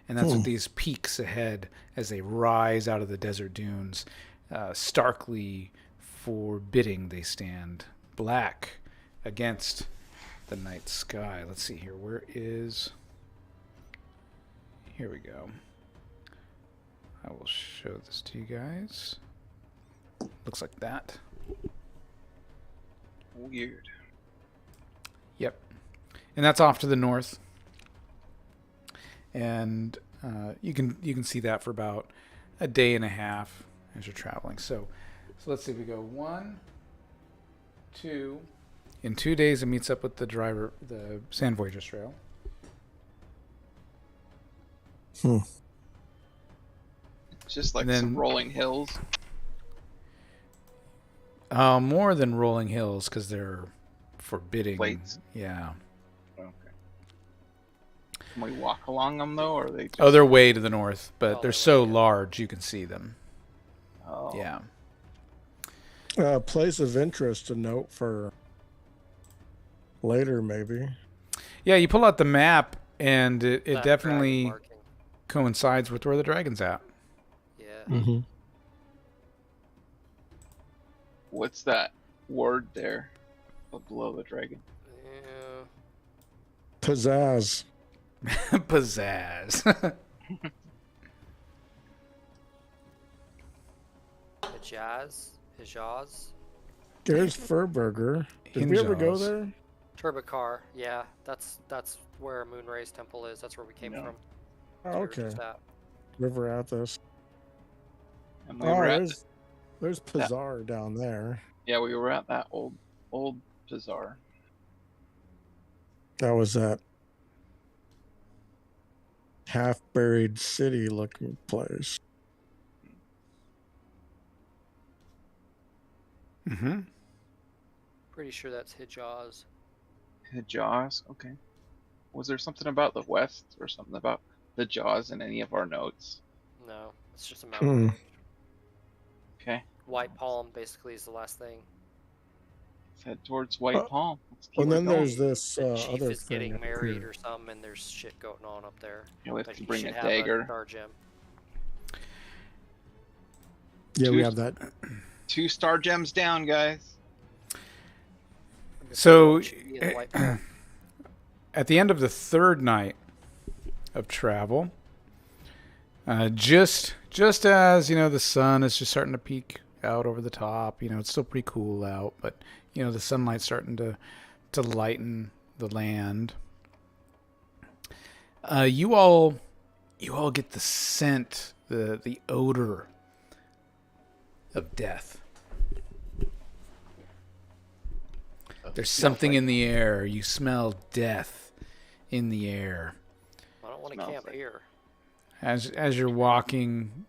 And that's what these peaks ahead as they rise out of the desert dunes. Starkly forbidding they stand, black against the night sky. Let's see here. Here we go. I will show this to you guys. Looks like that. Weird. Yep. And that's off to the north. And You can see that for about a day and a half as you're traveling. So let's see. We go 1, 2. In 2 days, it meets up with the Sand Voyagers Trail. Just like And then- some rolling hills. More than rolling hills because they're forbidding. Plates. Yeah. Okay. Can we walk along them though, or are they? Just... Oh, they're way to the north, but Oh, they're they're so way, yeah. large you can see them. Oh. Yeah. Place of interest to note for later, maybe. Yeah, you pull out the map, and it That definitely dragon marking. coincides with where the dragon's at. Yeah. Mm-hmm. What's that word there below the dragon? Yeah. Pizzazz. Pizzazz. Hijaz. There's Furburger. Did we ever go Hinjaws. there? Turbicar. Yeah, that's where Moonray's temple is. That's where we came No. from. Oh, We were okay. just at. River Athos. And we Oh, were at there's Pizzar down there. we were at that old bazaar. That was that half-buried city-looking place. Mm-hmm. Pretty sure that's Hijaz. Jaws. Okay. Was there something about the west or something about the Jaws in any of our notes? No, it's just a mountain. Hmm. Okay. White Palm basically is the last thing. Let's head towards White Palm. Let's keep And then going. there's this The chief other is thing getting up married here. or something, and there's shit going on up there. Yeah, we have But to he bring should a have dagger. star gem. Yeah, we Two- have that. 2 star gems down, guys. So, Should be in White Palm. at the end of the 3rd night of travel, just as the sun is just starting to peek out over the top, it's still pretty cool out, but the sunlight's starting to lighten the land. You all get the scent, the odor of death. There's something in the air. You smell death in the air. I don't want to Smells camp like- here. As you're walking,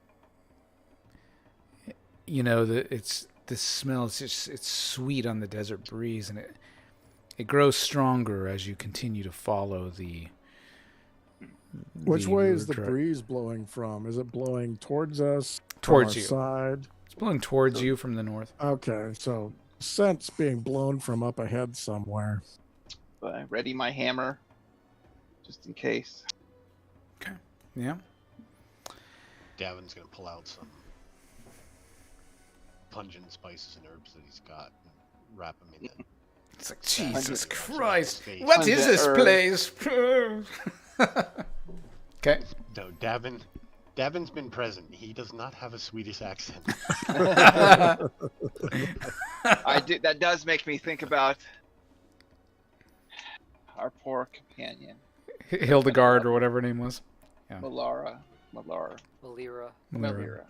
this smell is just, it's sweet on the desert breeze, and it grows stronger as you continue to follow the. Which way is the dra- breeze blowing from? Is it blowing towards us? Towards from you. our side? It's blowing towards you from the north. Okay, so scent's being blown from up ahead somewhere. But I ready my hammer, just in case. Yeah. Davin's gonna pull out some pungent spices and herbs that he's got and wrap them in it. It's like, Jesus Pungent. Christ! Face. What is Pungent this herb. place? Okay. No, Davin's been present. He does not have a Swedish accent. I do. That does make me think about our poor companion, Hildegard or whatever her name was. Malara. Malira. Malira.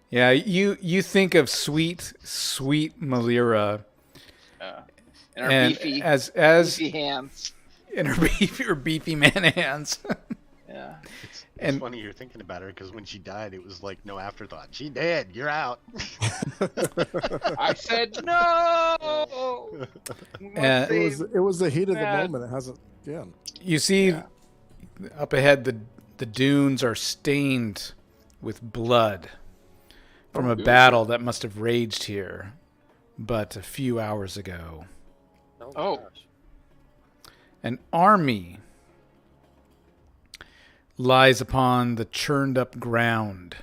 Yeah, you think of sweet Malira And our and beefy, as beefy hands. in her beefy man hands. Yeah. It's And- funny you're thinking about her because when she died, it was like no afterthought. She dead. You're out. I said no. We must Uh, save- It was the heat of the Bad. moment. It hasn't again. You see Yeah. up ahead the dunes are stained with blood from a good. battle that must have raged here but a few hours ago. Oh. Gosh. An army lies upon the churned up ground,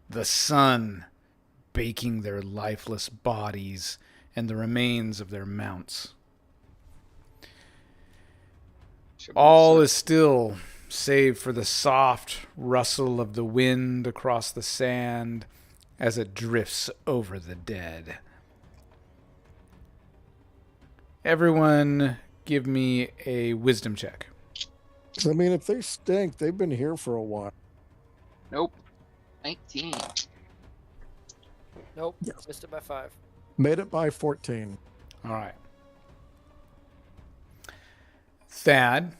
the sun baking their lifeless bodies and the remains of their mounts. Should we All search- is still, save for the soft rustle of the wind across the sand as it drifts over the dead. Everyone give me a wisdom check. 'Cause, I mean, if they stink, they've been here for a while. Nope. 19. Nope. Yes. Missed it by 5. Made it by 14. All right. Thad,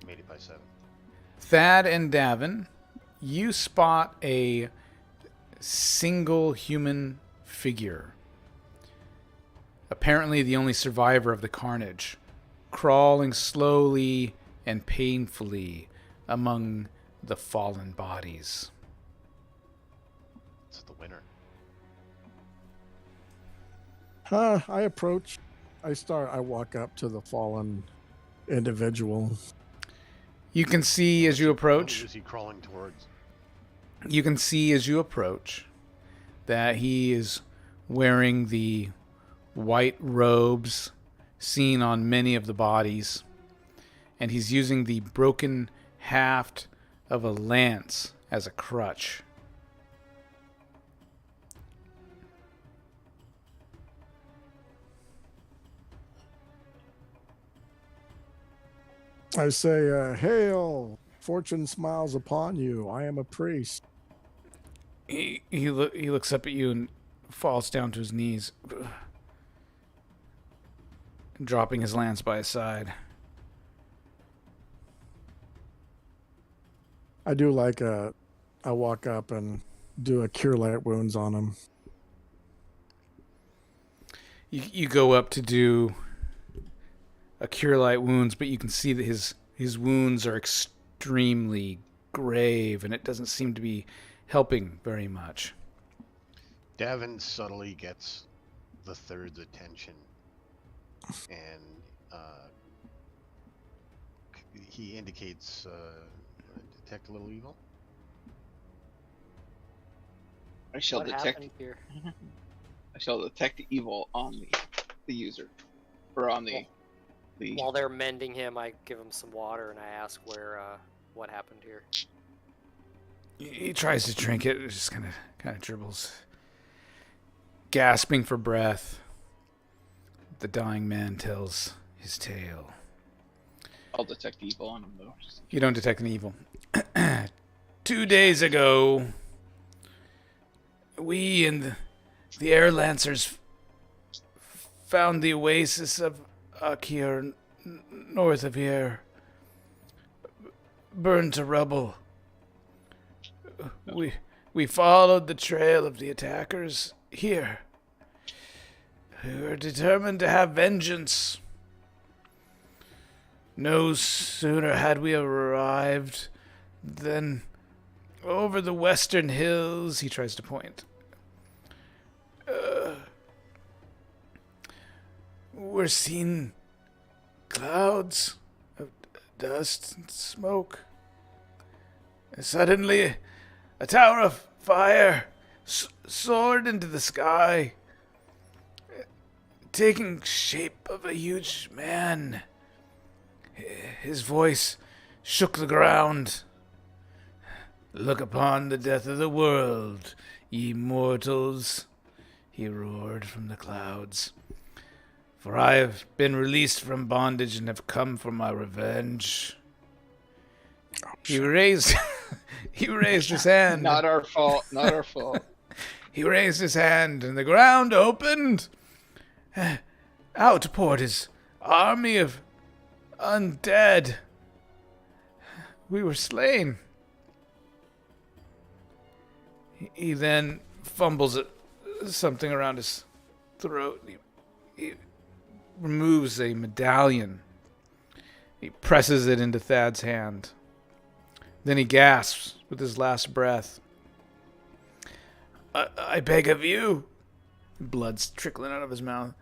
Made it by 7. Thad and Davin, you spot a single human figure, apparently the only survivor of the carnage, crawling slowly and painfully among the fallen bodies. It's the winner. I approach. I walk up to the fallen individual. You can see as you approach. Who is he crawling towards? You can see as you approach that he is wearing the white robes seen on many of the bodies, and he's using the broken haft of a lance as a crutch. I say, "Hail! Fortune smiles upon you. I am a priest." He looks up at you and falls down to his knees, dropping his lance by his side. I do I walk up and do a cure light wounds on him. You go up to do a cure light wounds, but you can see that his wounds are extremely grave, and it doesn't seem to be helping very much. Davin subtly gets the third's attention, and he indicates detect a little evil. I shall What detect. happened here? I shall detect evil on the user, or on the. While they're mending him, I give him some water and I ask what happened here. He tries to drink it, just kind of dribbles, gasping for breath. The dying man tells his tale. I'll detect evil on him though. You don't detect an evil. 2 days ago, we and the Air Lancers found the Oasis of Akir north of here, burned to rubble. We followed the trail of the attackers here. We were determined to have vengeance. No sooner had we arrived than over the western hills, he tries to point, we're seen clouds of dust and smoke. And suddenly, a tower of fire soared into the sky, taking shape of a huge man. His voice shook the ground. Look upon the death of the world, ye mortals, he roared from the clouds. For I have been released from bondage and have come for my revenge. He raised his hand. Not our fault. Not our fault. He raised his hand, and the ground opened. Out poured his army of undead. We were slain. He then fumbles at something around his throat. He removes a medallion. He presses it into Thad's hand. Then he gasps with his last breath. I beg of you. Blood's trickling out of his mouth.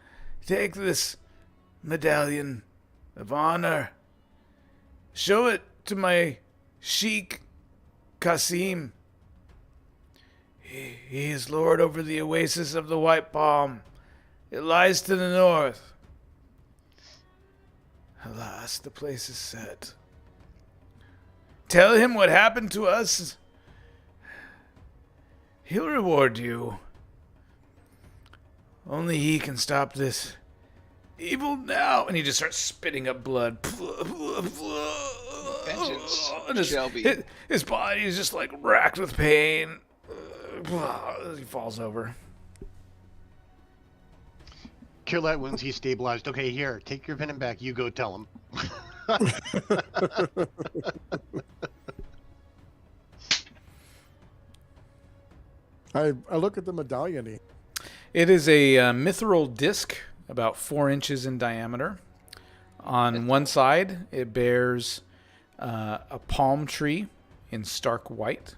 Take this medallion of honor. Show it to my Sheikh Qasim. He is lord over the Oasis of the White Palm. It lies to the north. Alas, the place is set. Tell him what happened to us. He'll reward you. Only he can stop this evil now. And he just starts spitting up blood. Vengeance and his, shall be. his body is just like racked with pain. As he falls over. Kill that once he's stabilized. Okay, here, take your venom back. You go tell him. I look at the medallion. It is a mithril disc, about 4 inches in diameter. On one side, it bears a palm tree in stark white.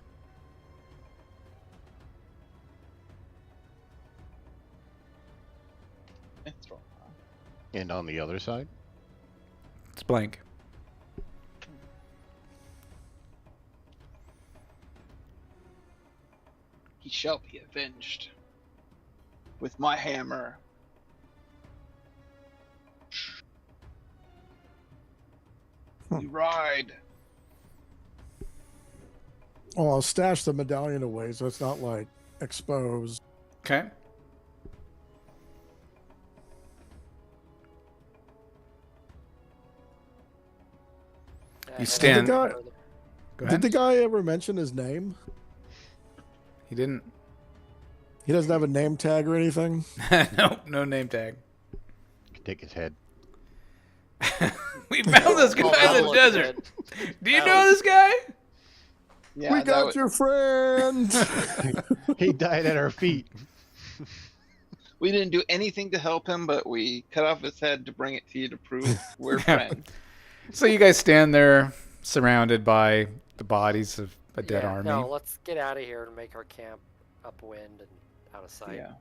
And on the other side? It's blank. He shall be avenged with my hammer. We ride. Oh, I'll stash the medallion away so it's not like exposed. Okay. You stand. Did the guy, Go did ahead. the guy ever mention his name? He didn't. He doesn't have a name tag or anything? Nope, no name tag. Take his head. We found this guy that in the looks desert. good. Do you That know this guy? Yeah, We that got was- your friend! He died at our feet. We didn't do anything to help him, but we cut off his head to bring it to you to prove we're friends. So you guys stand there, surrounded by the bodies of a dead Yeah, army. No, let's get out of here and make our camp upwind and out of sight. Yeah.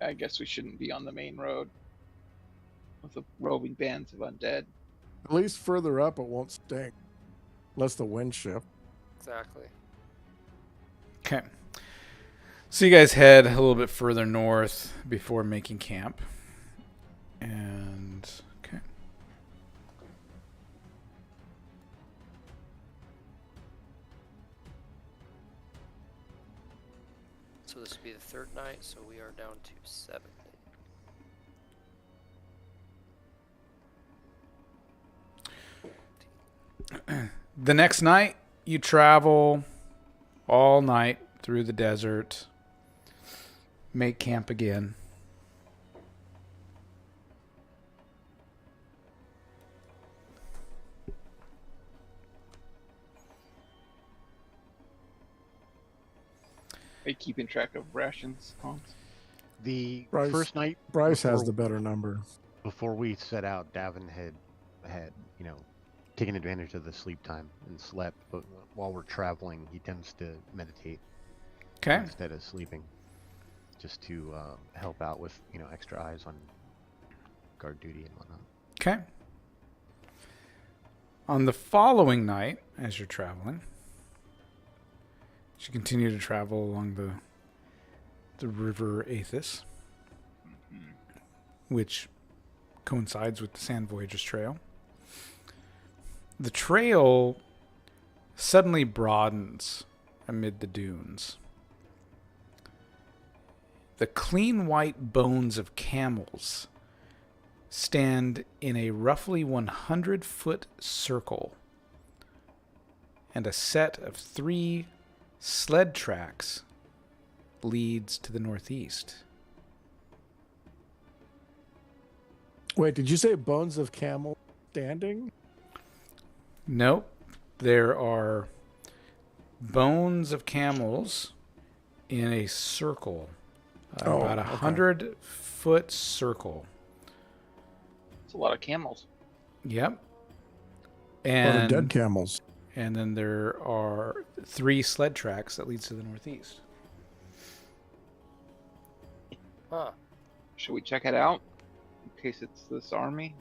I guess we shouldn't be on the main road with the roving bands of undead. At least further up it won't stink. Unless the wind shift. Exactly. Okay. So you guys head a little bit further north before making camp. And okay. So this will be the third night, so we are down to 7. The next night, you travel all night through the desert, make camp again. Are you keeping track of rations, Hans? The Bryce. first night Bryce has before- the better number. before we set out, Davin had taken advantage of the sleep time and slept. But while we're traveling, he tends to meditate Okay. instead of sleeping, just to help out with extra eyes on guard duty and whatnot. Okay. On the following night, as you're traveling, you continue to travel along the river Athos, which coincides with the Sand Voyagers Trail. The trail suddenly broadens amid the dunes. The clean white bones of camels stand in a roughly 100-foot circle, and a set of 3 sled tracks leads to the northeast. Wait, did you say bones of camel standing? Nope. There are bones of camels in a circle. About a okay. 100-foot circle. It's a lot of camels. Yep. Or the And dead camels? and then there are 3 sled tracks that leads to the northeast. Huh. Should we check it out in case it's this army?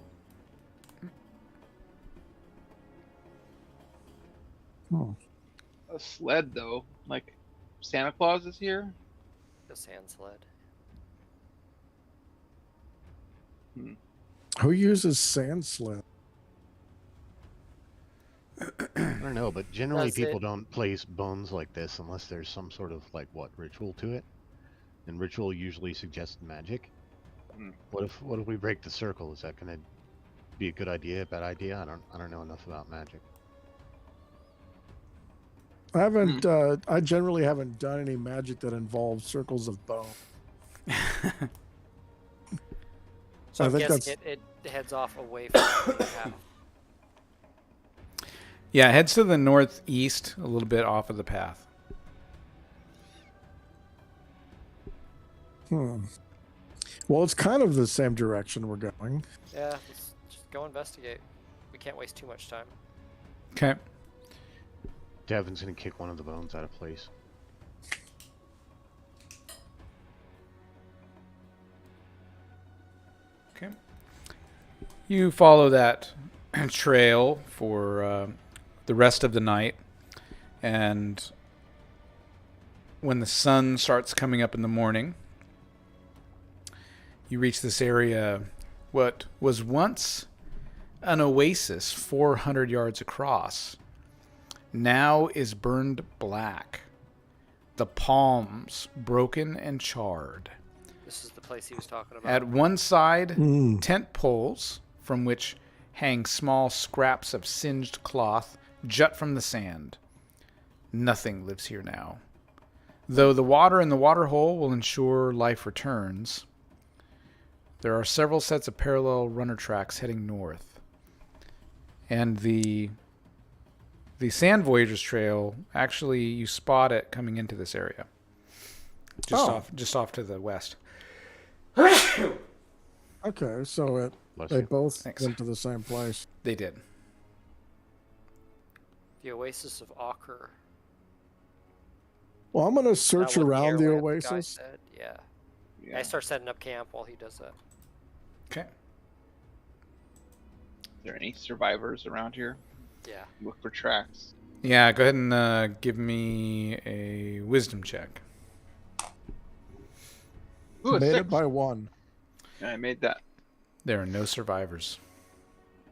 Hmm. A sled, though, like Santa Claus is here. The sand sled. Who uses sand sled? I don't know, but generally Does people it- don't place bones like this unless there's some sort of ritual to it, and ritual usually suggests magic. Hmm. What if we break the circle? Is that going to be a good idea, a bad idea? I don't know enough about magic. I haven't. I generally haven't done any magic that involves circles of bone. So I I'm think guessing it heads off away from the main path. Yeah, it heads to the northeast, a little bit off of the path. Well, it's kind of the same direction we're going. Yeah, let's just go investigate. We can't waste too much time. Okay. Devin's gonna kick one of the bones out of place. Okay. You follow that trail for the rest of the night, and when the sun starts coming up in the morning, you reach this area, what was once an oasis 400 yards across, now is burned black. The palms broken and charred. This is the place he was talking about. At one side, tent poles from which hang small scraps of singed cloth jut from the sand. Nothing lives here now. Though the water in the water hole will ensure life returns, there are several sets of parallel runner tracks heading north. And the Sand Voyagers trail, actually, you spot it coming into this area. Just off to the west. Okay, so they both went to the same place. They did. The Oasis of Ochre. Well, I'm going to search That wasn't around here the when guy oasis. said, yeah. I start setting up camp while he does that. Okay. Is there any survivors around here? Yeah. Look for tracks. Yeah, go ahead and give me a wisdom check. Ooh, Made 6. it by one. I made that. There are no survivors.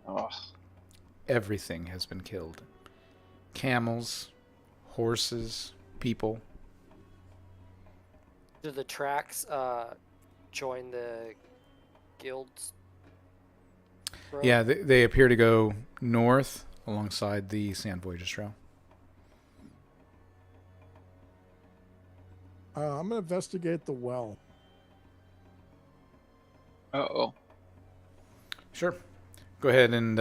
Oh, Everything has been killed. Camels, horses, people. Do the tracks join the guilds? road? Yeah, they appear to go north alongside the Sand Voyagers trail. I'm going to investigate the well. uh-oh. Sure. Go ahead and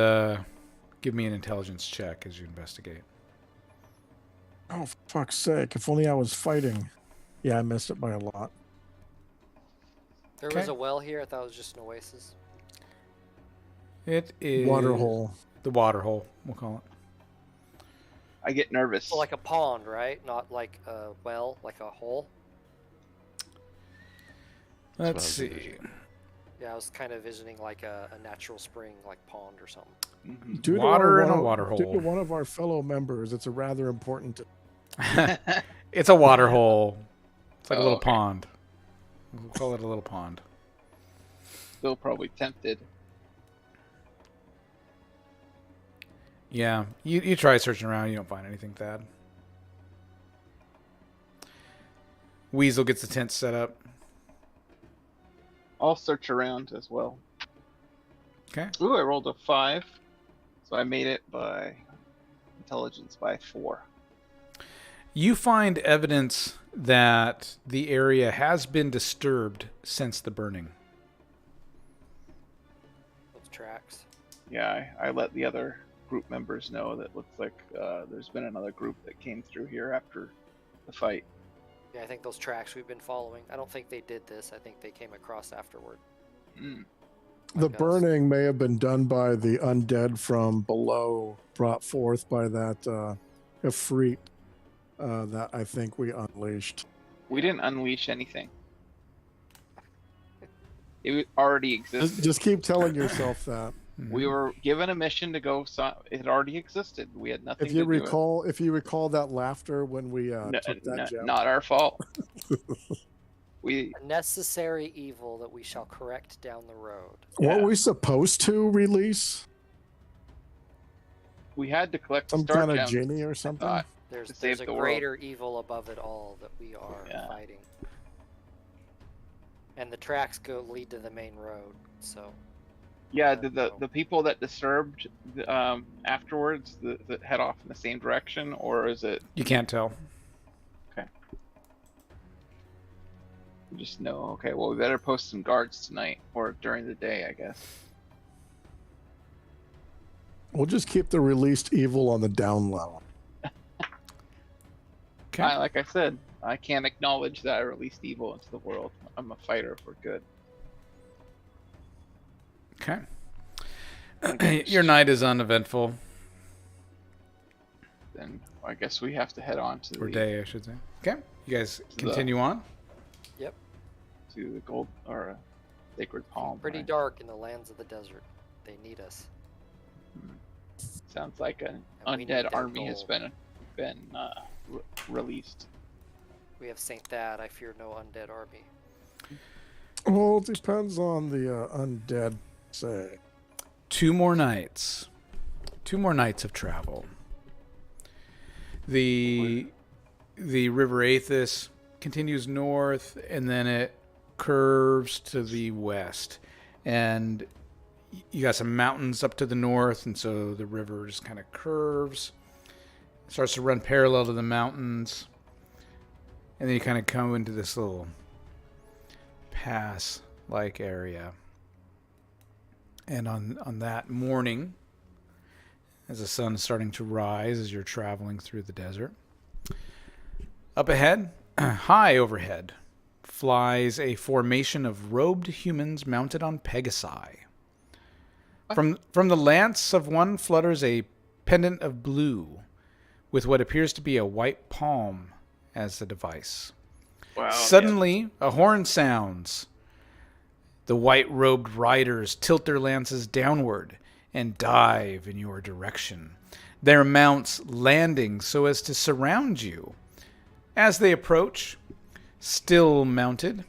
give me an intelligence check as you investigate. Oh, for fuck's sake. If only I was fighting. Yeah, I missed it by a lot. There was a well here. I thought it was just an oasis. It is Water hole. The water hole, we'll call it. I get nervous. So like a pond, right? Not like a well, like a hole. Let's what I was see. envisioning. Yeah, I was kind of envisioning like a natural spring, like pond or something. Mhm. Due to Water in a one of- water Due hole. to one of our fellow members, it's a rather important... It's a water hole. It's like a Oh, little okay. pond. We'll call it a little pond. Still probably tempted. Yeah, you try searching around, you don't find anything, Thad. Weasel gets the tent set up. I'll search around as well. Okay. Ooh, I rolled a 5. So I made it by intelligence by 4. You find evidence that the area has been disturbed since the burning. Those tracks. Yeah, I let the other group members know that looks like there's been another group that came through here after the fight. Yeah, I think those tracks we've been following. I don't think they did this. I think they came across afterward. Mm. The Like us. burning may have been done by the undead from below, brought forth by that Ifrit that I think we unleashed. We didn't unleash anything. It already existed. Just keep telling yourself that. We were given a mission to go. It already existed. We had nothing If you to do recall, if you recall that laughter when we took that gem. not our fault. We A necessary evil that we shall correct down the road. Yeah. What we supposed to release? had to collect Some star kind of gems. genie or something? thought. There's To save a the world. greater evil above it all that we are Yeah. fighting. And the tracks lead to the main road, so Yeah, the people that disturbed afterwards that head off in the same direction, or is it You can't tell. just no? Okay, well we better post some guards tonight or during the day, I guess. We'll just keep the released evil on the down level. Okay. Like I said, I can't acknowledge that I released evil into the world. I'm a fighter for good. Okay. Your night is uneventful. Then I guess we have to head on to Or the day, I should say. Okay. You guys the- continue on. Yep. to the gold or sacred palm. Pretty right? dark in the lands of the desert. They need us. Sounds like an And we need undead their army has gold. been released. We have Saint Thad. I fear no undead army. Well, it depends on the undead, say. 2 more nights. 2 more nights of travel. The River Aethys continues north, and then it curves to the west. And you got some mountains up to the north, and so the river just kind of curves. It starts to run parallel to the mountains. And then you kind of come into this little pass-like area. And on that morning, as the sun is starting to rise as you're traveling through the desert, up ahead, high overhead, flies a formation of robed humans mounted on Pegasi. From the lance of one flutters a pendant of blue, with what appears to be a white palm as the device. Wow. Suddenly, a horn sounds. The white-robed riders tilt their lances downward and dive in your direction, their mounts landing so as to surround you. As they approach, still mounted,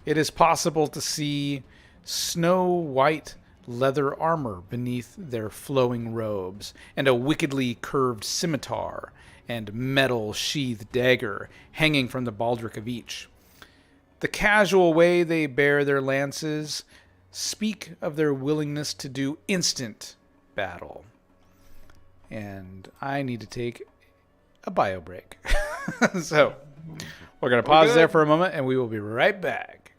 it is possible to see snow-white leather armor beneath their flowing robes, and a wickedly curved scimitar and metal-sheathed dagger hanging from the baldric of each. The casual way they bear their lances speak of their willingness to do instant battle. And I need to take a bio break. So, we're going to pause there for a moment, and we will be right back.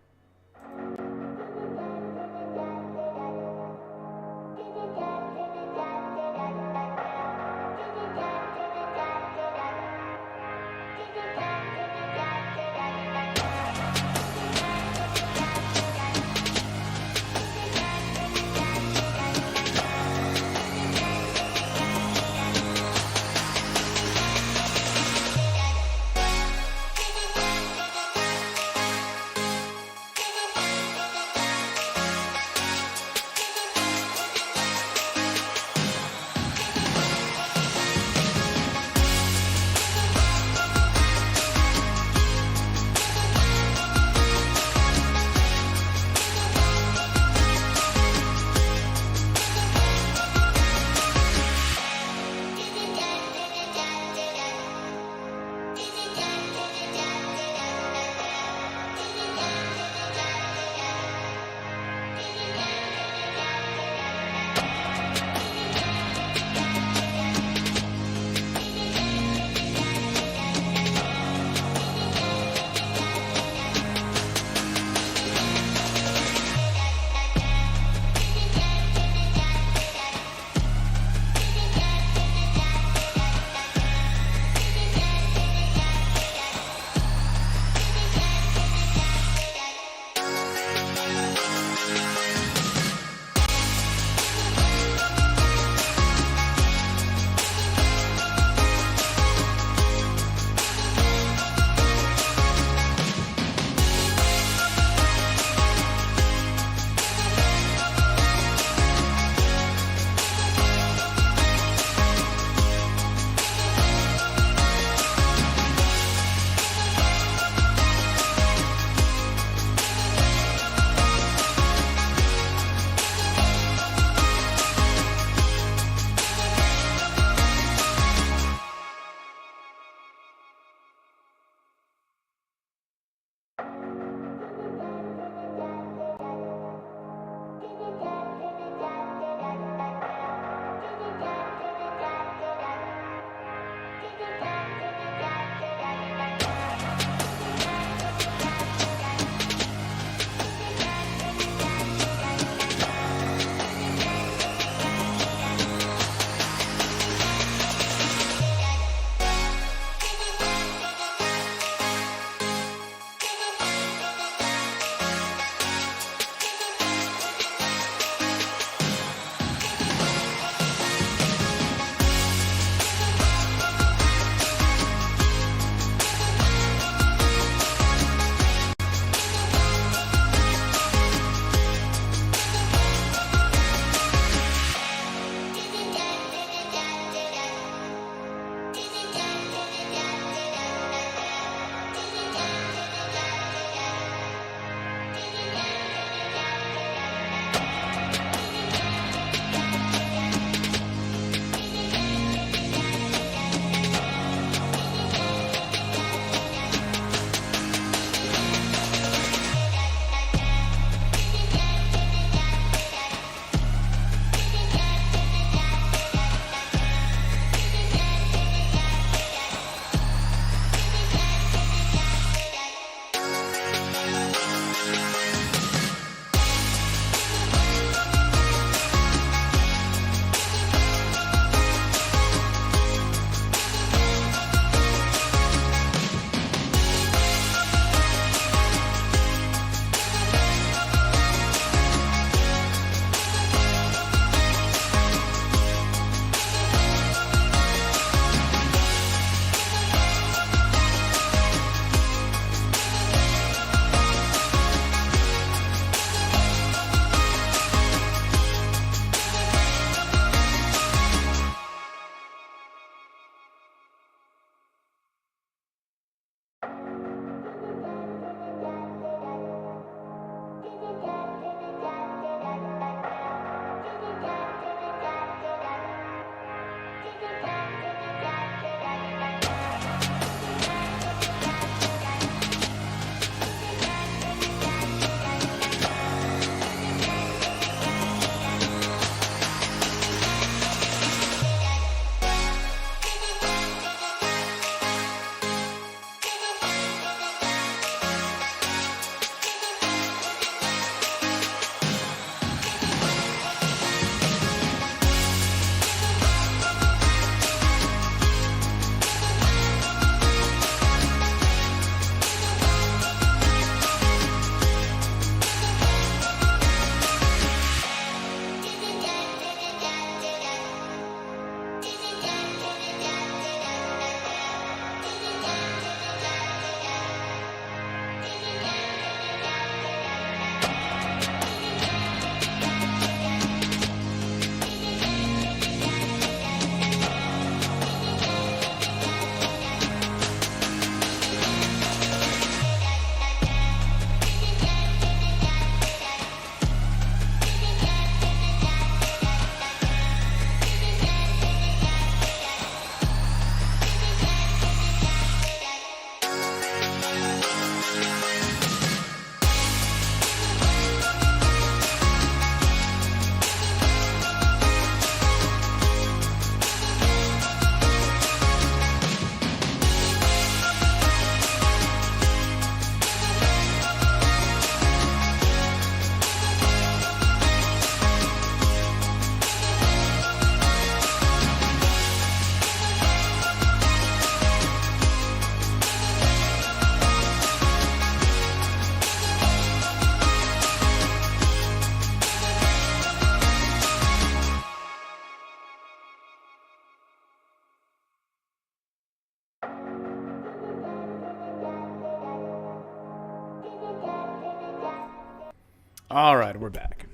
All right, we're back.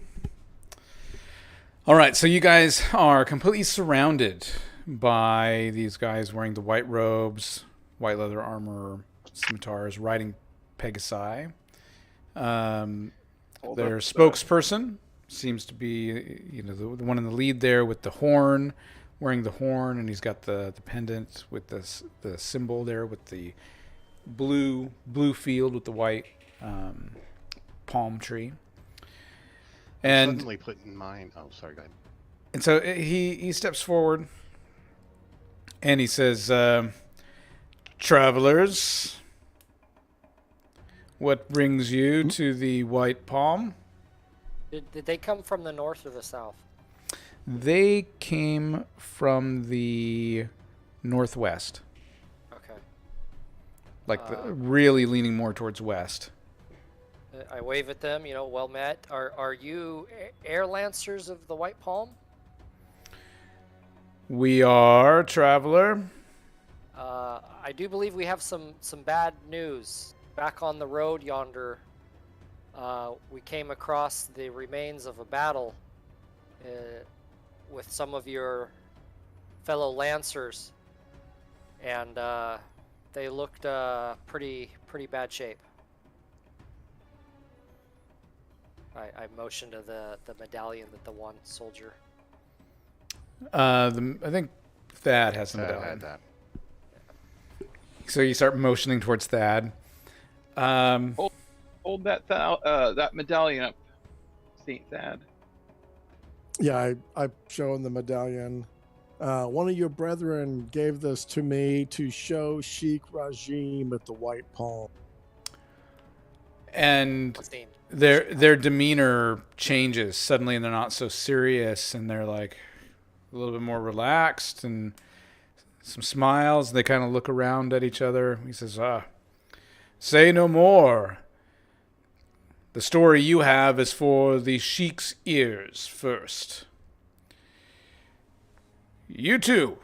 All right, so you guys are completely surrounded by these guys wearing the white robes, white leather armor, scimitars, riding Pegasi. Their spokesperson seems to be, the one in the lead there with the horn, wearing the horn, and he's got the pendant with the symbol there with the blue field with the white palm tree. And suddenly put in mind. Oh, sorry, go ahead. And so he steps forward and he says, "Travelers, what brings you to the White Palm?" Did they come from the north or the south? They came from the northwest, Okay. really leaning more towards west. I wave at them, well met. Are you air lancers of the White Palm? We are, traveler. I do believe we have some bad news. Back on the road yonder, we came across the remains of a battle with some of your fellow lancers, and they looked pretty bad shape. I motioned to the medallion that the one soldier. I think Thad has the I medallion. had that. So you start motioning towards Thad. Hold that medallion up, Saint Thad. Yeah, I show him the medallion. One of your brethren gave this to me to show Sheikh Rajim at the White Palm. And their demeanor changes suddenly, and they're not so serious, and they're like a little bit more relaxed, and some smiles. They kind of look around at each other. He says, "Say no more. The story you have is for the Sheik's ears first. You two,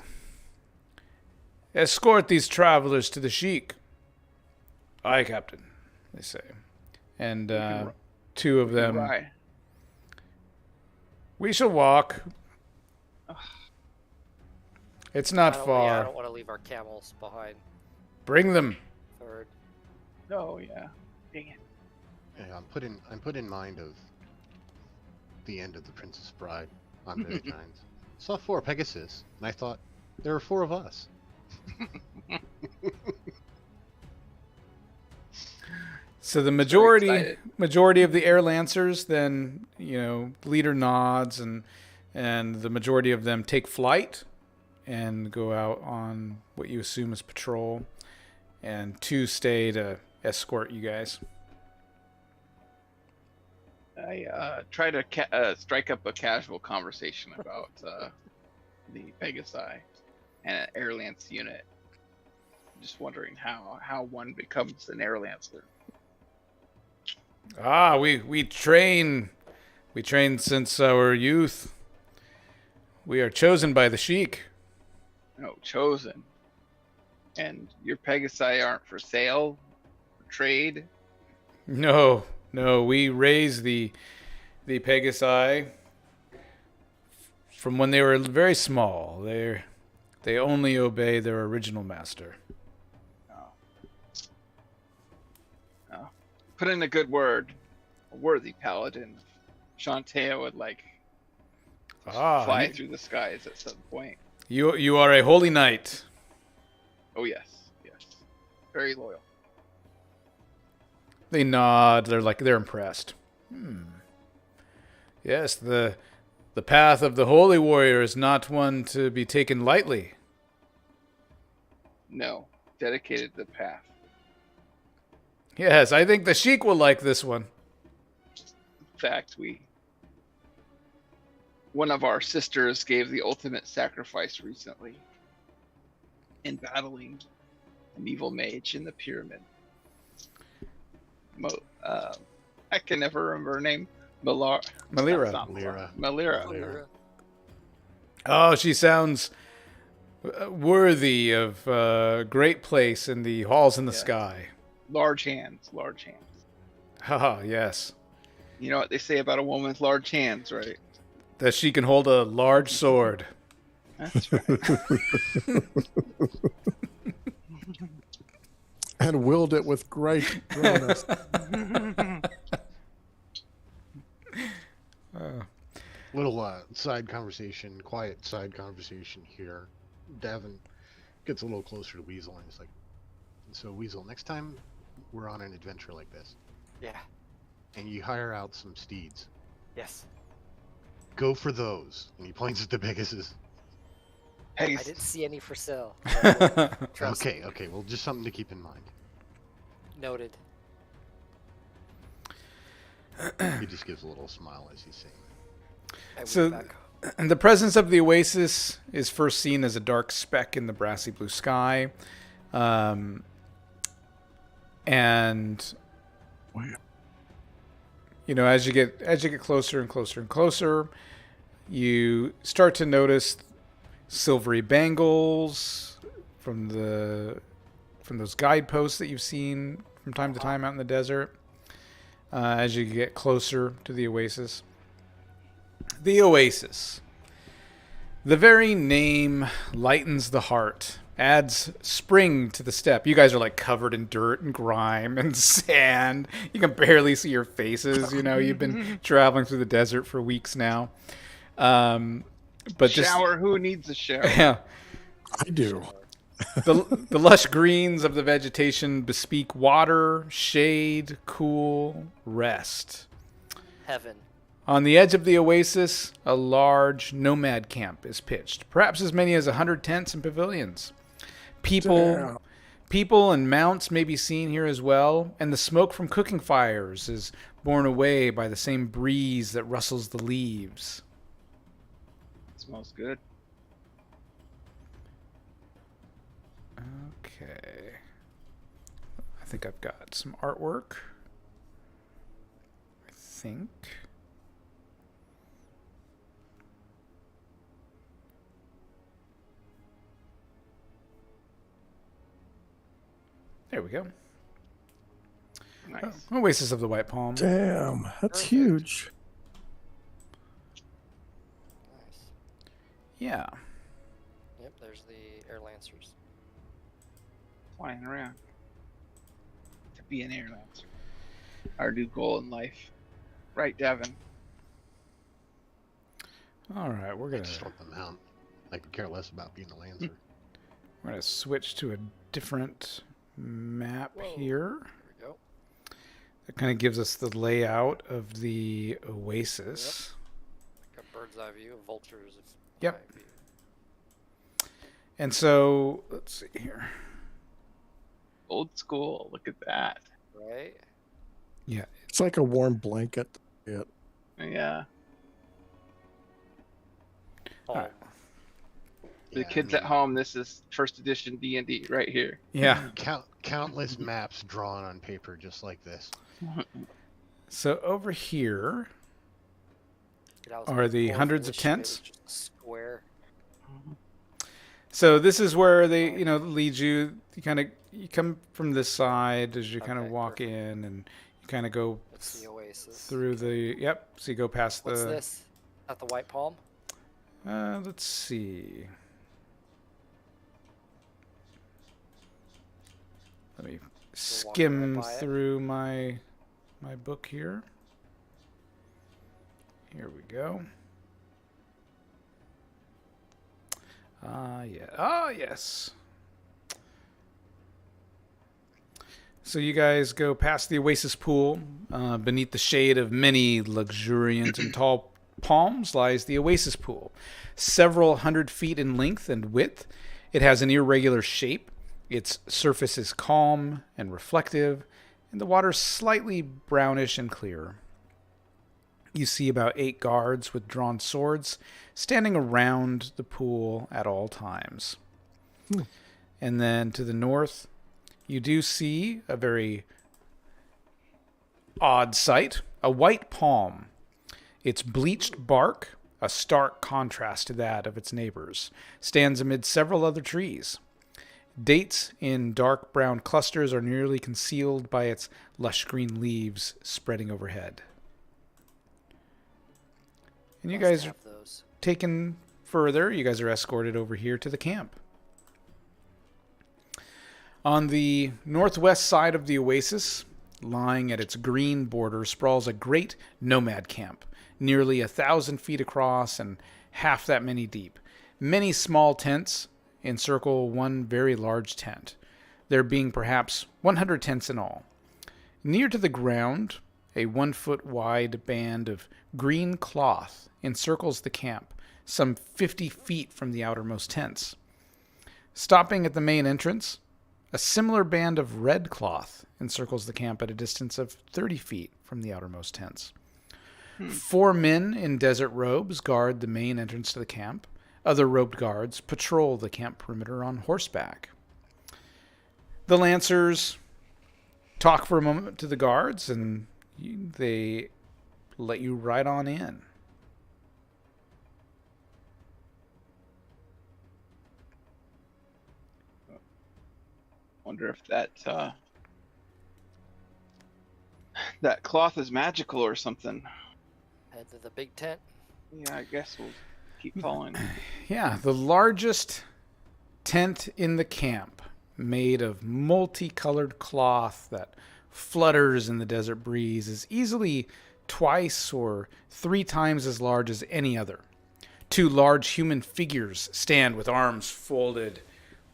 escort these travelers to the Sheik." "Aye, Captain," they say. And two of them, Right. "We shall walk. It's not I far. don't want to leave our camels behind. Bring them." Third. Oh yeah. Dang it. Yeah, I'm put in mind of the end of The Princess Bride on Very Giants. Saw 4 Pegasus, and I thought there were 4 of us. So the majority excited. of the air lancers, then leader nods, and the majority of them take flight and go out on what you assume is patrol, and 2 stay to escort you guys. I try to strike up a casual conversation about the Pegasi and an Air Lance unit. Just wondering how one becomes an Air Lancer. We train since our youth. We are chosen by the Sheik. No, chosen. And your Pegasi aren't for sale, for trade. No, we raised the Pegasi from when they were very small. They only obey their original master. Oh. Put in a good word. A worthy paladin. Shantae would fly through the skies at some point. You are a holy knight. Oh yes. Very loyal. They nod. They're impressed. Yes, the path of the holy warrior is not one to be taken lightly. No, dedicated to the path. Yes, I think the Sheik will like this one. In fact, one of our sisters gave the ultimate sacrifice recently in battling an evil mage in the pyramid. I can never remember her name. Malira. Oh, she sounds worthy of a great place in the halls in the sky. Large hands. Haha, yes. You know what they say about a woman with large hands, right? That she can hold a large sword. That's right. And willed it with great thoroughness. Little side conversation, quiet side conversation here. Davin gets a little closer to Weasel and he's like, "So Weasel, next time we're on an adventure like this, Yeah. and you hire out some steeds, Yes. go for those." And he points at the Pegasus. Hey, I didn't see any for sale. Trust Okay, me. okay, well, just something to keep in mind. Noted. He just gives a little smile as he's saying that. So- Back. And the presence of the Oasis is first seen as a dark speck in the brassy blue sky. And you know, as you get closer and closer and closer, you start to notice silvery bangles from those guideposts that you've seen from time to time out in the desert. As you get closer to the Oasis. The Oasis. The very name lightens the heart, adds spring to the step. You guys are like covered in dirt and grime and sand. You can barely see your faces. You know, you've been traveling through the desert for weeks now. But shower. Who needs a shower? Yeah. I do. The lush greens of the vegetation bespeak water, shade, cool, rest. Heaven. On the edge of the oasis, a large nomad camp is pitched, perhaps as many as 100 tents and pavilions. Damn. People and mounts may be seen here as well, and the smoke from cooking fires is borne away by the same breeze that rustles the leaves. Smells good. Okay. I think I've got some artwork. I think. There we go. Nice. Oasis of the White Palm. Damn, that's Perfect. huge. Nice. Yeah. Yep, there's the Air Lancers. Flying around. To be an air lancer. Our new goal in life. Right, Devin? All right, we're I gonna just want them out. I could care less about being a Lancer. switch to a different map Whoa. here. There we go. That kind of gives us the layout of the oasis. Got bird's eye view of vultures. Yep. eye view. And so let's see here. Old school. Look at that. Right? Yeah. It's like a warm blanket. Yeah. Yeah. Oh, Alright. The Yeah, kids I at mean, home, this is first edition D&D right here. Yeah. countless maps drawn on paper just like this. So over here that was are the more hundreds of foolish to me, tents. it was just a square. So this is where they, lead you. You come from this side as you kind of Okay, walk perfect. in, and you kind of go That's the Oasis. through the. Yep. So you go past What's the. this? At the White Palm? Let's see. Let me Still walking right skim by it? through my book here. Here we go. Yeah. Ah, yes. So you guys go past the Oasis Pool. Beneath the shade of many luxuriant and tall palms lies the Oasis Pool. Several hundred feet in length and width, it has an irregular shape. Its surface is calm and reflective, and the water slightly brownish and clear. You see about 8 guards with drawn swords standing around the pool at all times. And then to the north, you do see a very odd sight, a white palm. Its bleached bark, a stark contrast to that of its neighbors, stands amid several other trees. Dates in dark brown clusters are nearly concealed by its lush green leaves spreading overhead. And you Must guys are have those. taken further. You guys are escorted over here to the camp. On the northwest side of the oasis, lying at its green border, sprawls a great nomad camp, nearly 1,000 feet across and half that many deep. Many small tents encircle one very large tent, there being perhaps 100 tents in all. Near to the ground, a 1-foot wide band of green cloth encircles the camp, some 50 feet from the outermost tents. Stopping at the main entrance, a similar band of red cloth encircles the camp at a distance of 30 feet from the outermost tents. 4 men in desert robes guard the main entrance to the camp. Other robed guards patrol the camp perimeter on horseback. The Lancers talk for a moment to the guards, and they let you ride on in. Wonder if that that cloth is magical or something. Head to the big tent. Yeah, I guess we'll keep following. Yeah, the largest tent in the camp, made of multicolored cloth that flutters in the desert breeze, is easily twice or 3 times as large as any other. 2 large human figures stand with arms folded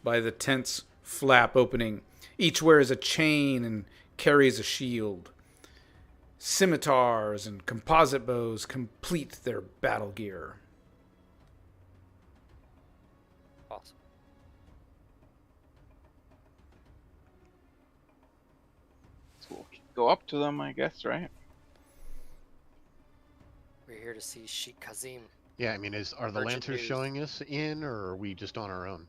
by the tent's flap opening. Each wears a chain and carries a shield. Scimitars and composite bows complete their battle gear. Awesome. So we'll go up to them, I guess, right? We're here to see Sheikh Kazim. Yeah, I mean, are the Urgent Lancers news. showing us in, or are we just on our own?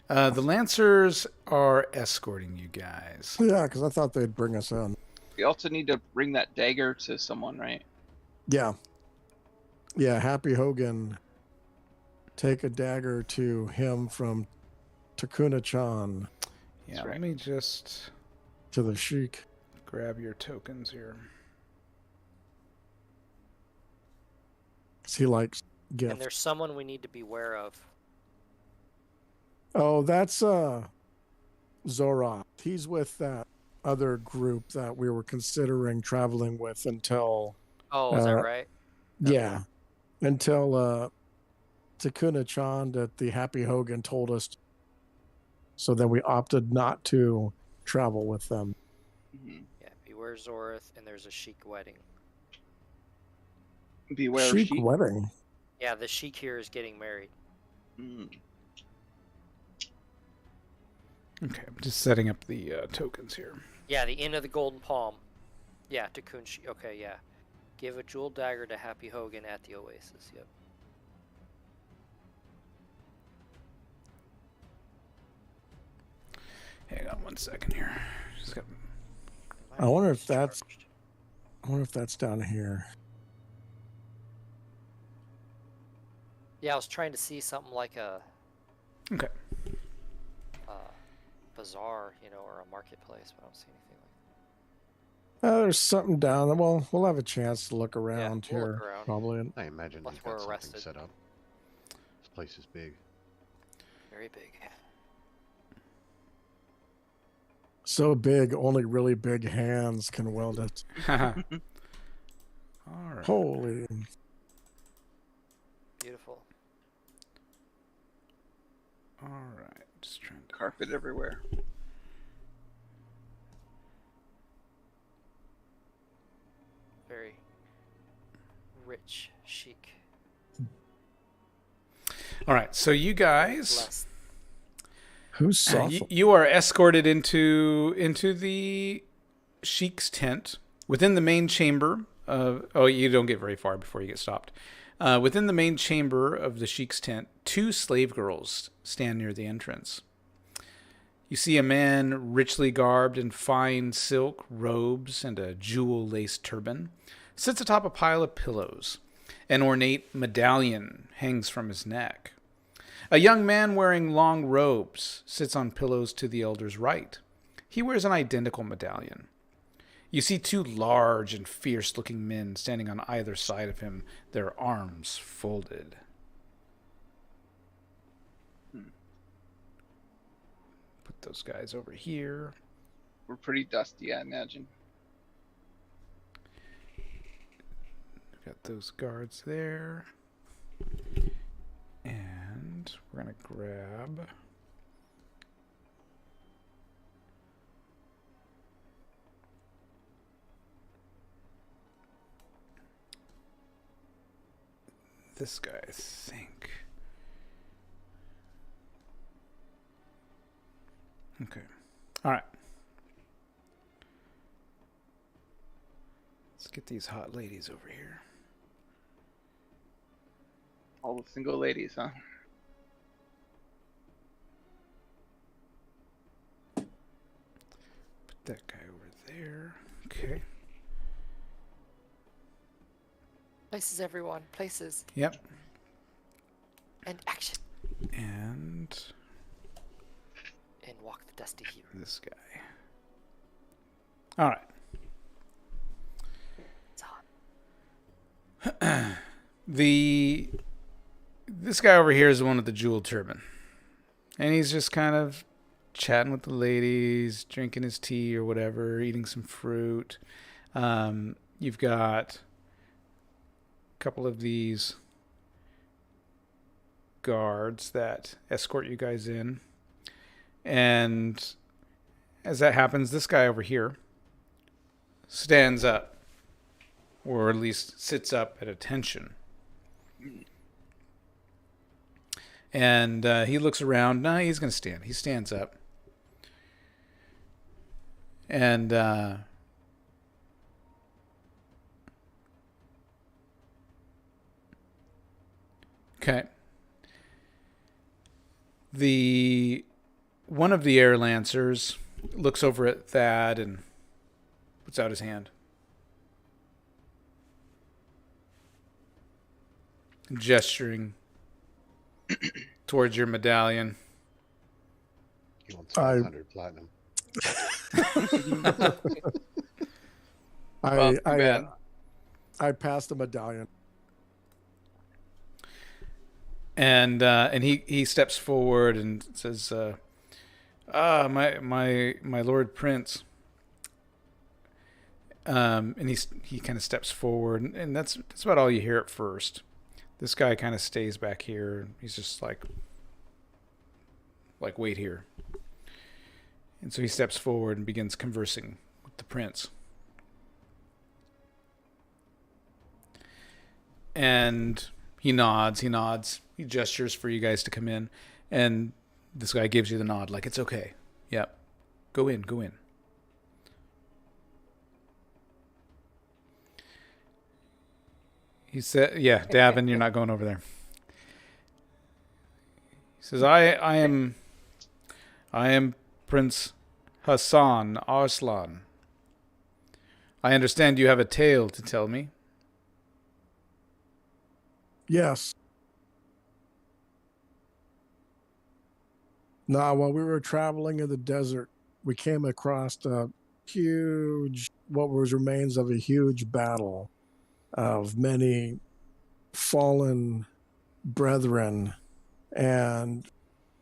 The Lancers are escorting you guys. Yeah, because I thought they'd bring us in. We also need to bring that dagger to someone, right? Yeah. Yeah, Happy Hogan. Take a dagger to him from Takuna-chan Yeah, That's let right. me just to the Sheik. grab your tokens here. 'Cause he likes And gifts. there's someone we need to beware of. Oh, that's Zora. He's with that other group that we were considering traveling with until Oh, is that Uh, right? yeah. Until Takuna-chan that the Happy Hogan told us. So then we opted not to travel with them. Mm-hmm. Yeah, beware Zorith, and there's a Sheik wedding. Beware Sheik sheep. wedding. Yeah, the Sheik here is getting married. Mm. Okay, I'm just setting up the tokens here. Yeah, the Inn of the Golden Palm. Yeah, Takun. Okay, yeah. Give a jeweled dagger to Happy Hogan at the Oasis. Yep. Hang on 1 second here. Just got... I wonder if My that's- charged. I wonder if that's down here. Yeah, I was trying to see something like a Okay. bazaar, or a marketplace, but I don't see anything like There's something down there. Well, we'll have a chance to look around we'll here. look around. Probably. I imagine Unless they've we're got something arrested. set up. This place is big. that. Very big. So big, only really big hands can weld it. All right. Holy. Beautiful. All right. Just trying to... Carpet everywhere. Very rich, chic. All right. So you guys, Less. Who's soft? you are escorted into the Sheik's tent within the main chamber. Oh, you don't get very far before you get stopped. Within the main chamber of the Sheik's tent, 2 slave girls stand near the entrance. You see a man richly garbed in fine silk robes and a jewel-laced turban sits atop a pile of pillows. An ornate medallion hangs from his neck. A young man wearing long robes sits on pillows to the elder's right. He wears an identical medallion. You see two large and fierce-looking men standing on either side of him, their arms folded. Put those guys over here. We're pretty dusty, I imagine. Got those guards there. And we're going to grab... this guy, I think. Okay. All right. Let's get these hot ladies over here. All the single ladies, huh? Put that guy over there. Okay. Places, everyone. Places. Yep. And action. And walk the dusty hero. this guy. All right. It's on. This guy over here is the one with the jeweled turban. And he's just kind of chatting with the ladies, drinking his tea or whatever, eating some fruit. You've got a couple of these guards that escort you guys in. And as that happens, this guy over here stands up, or at least sits up at attention. And he looks around. No, he's going to stand. He stands up. And okay. One of the air lancers looks over at Thad and puts out his hand. Gesturing towards your medallion. He wants 500 platinum. Well, too bad. I passed the medallion. And he steps forward and says, my Lord Prince. And he kind of steps forward, and that's about all you hear at first. This guy kind of stays back here. He's just like wait here. And so he steps forward and begins conversing with the prince. And he nods. He gestures for you guys to come in. And this guy gives you the nod, like, it's okay. Yep. Go in. He said, yeah, Davin, you're not going over there. He says, I am Prince Hassan Arslan. I understand you have a tale to tell me. Yes. Now, while we were traveling in the desert, we came across what was remains of a huge battle of many fallen brethren, and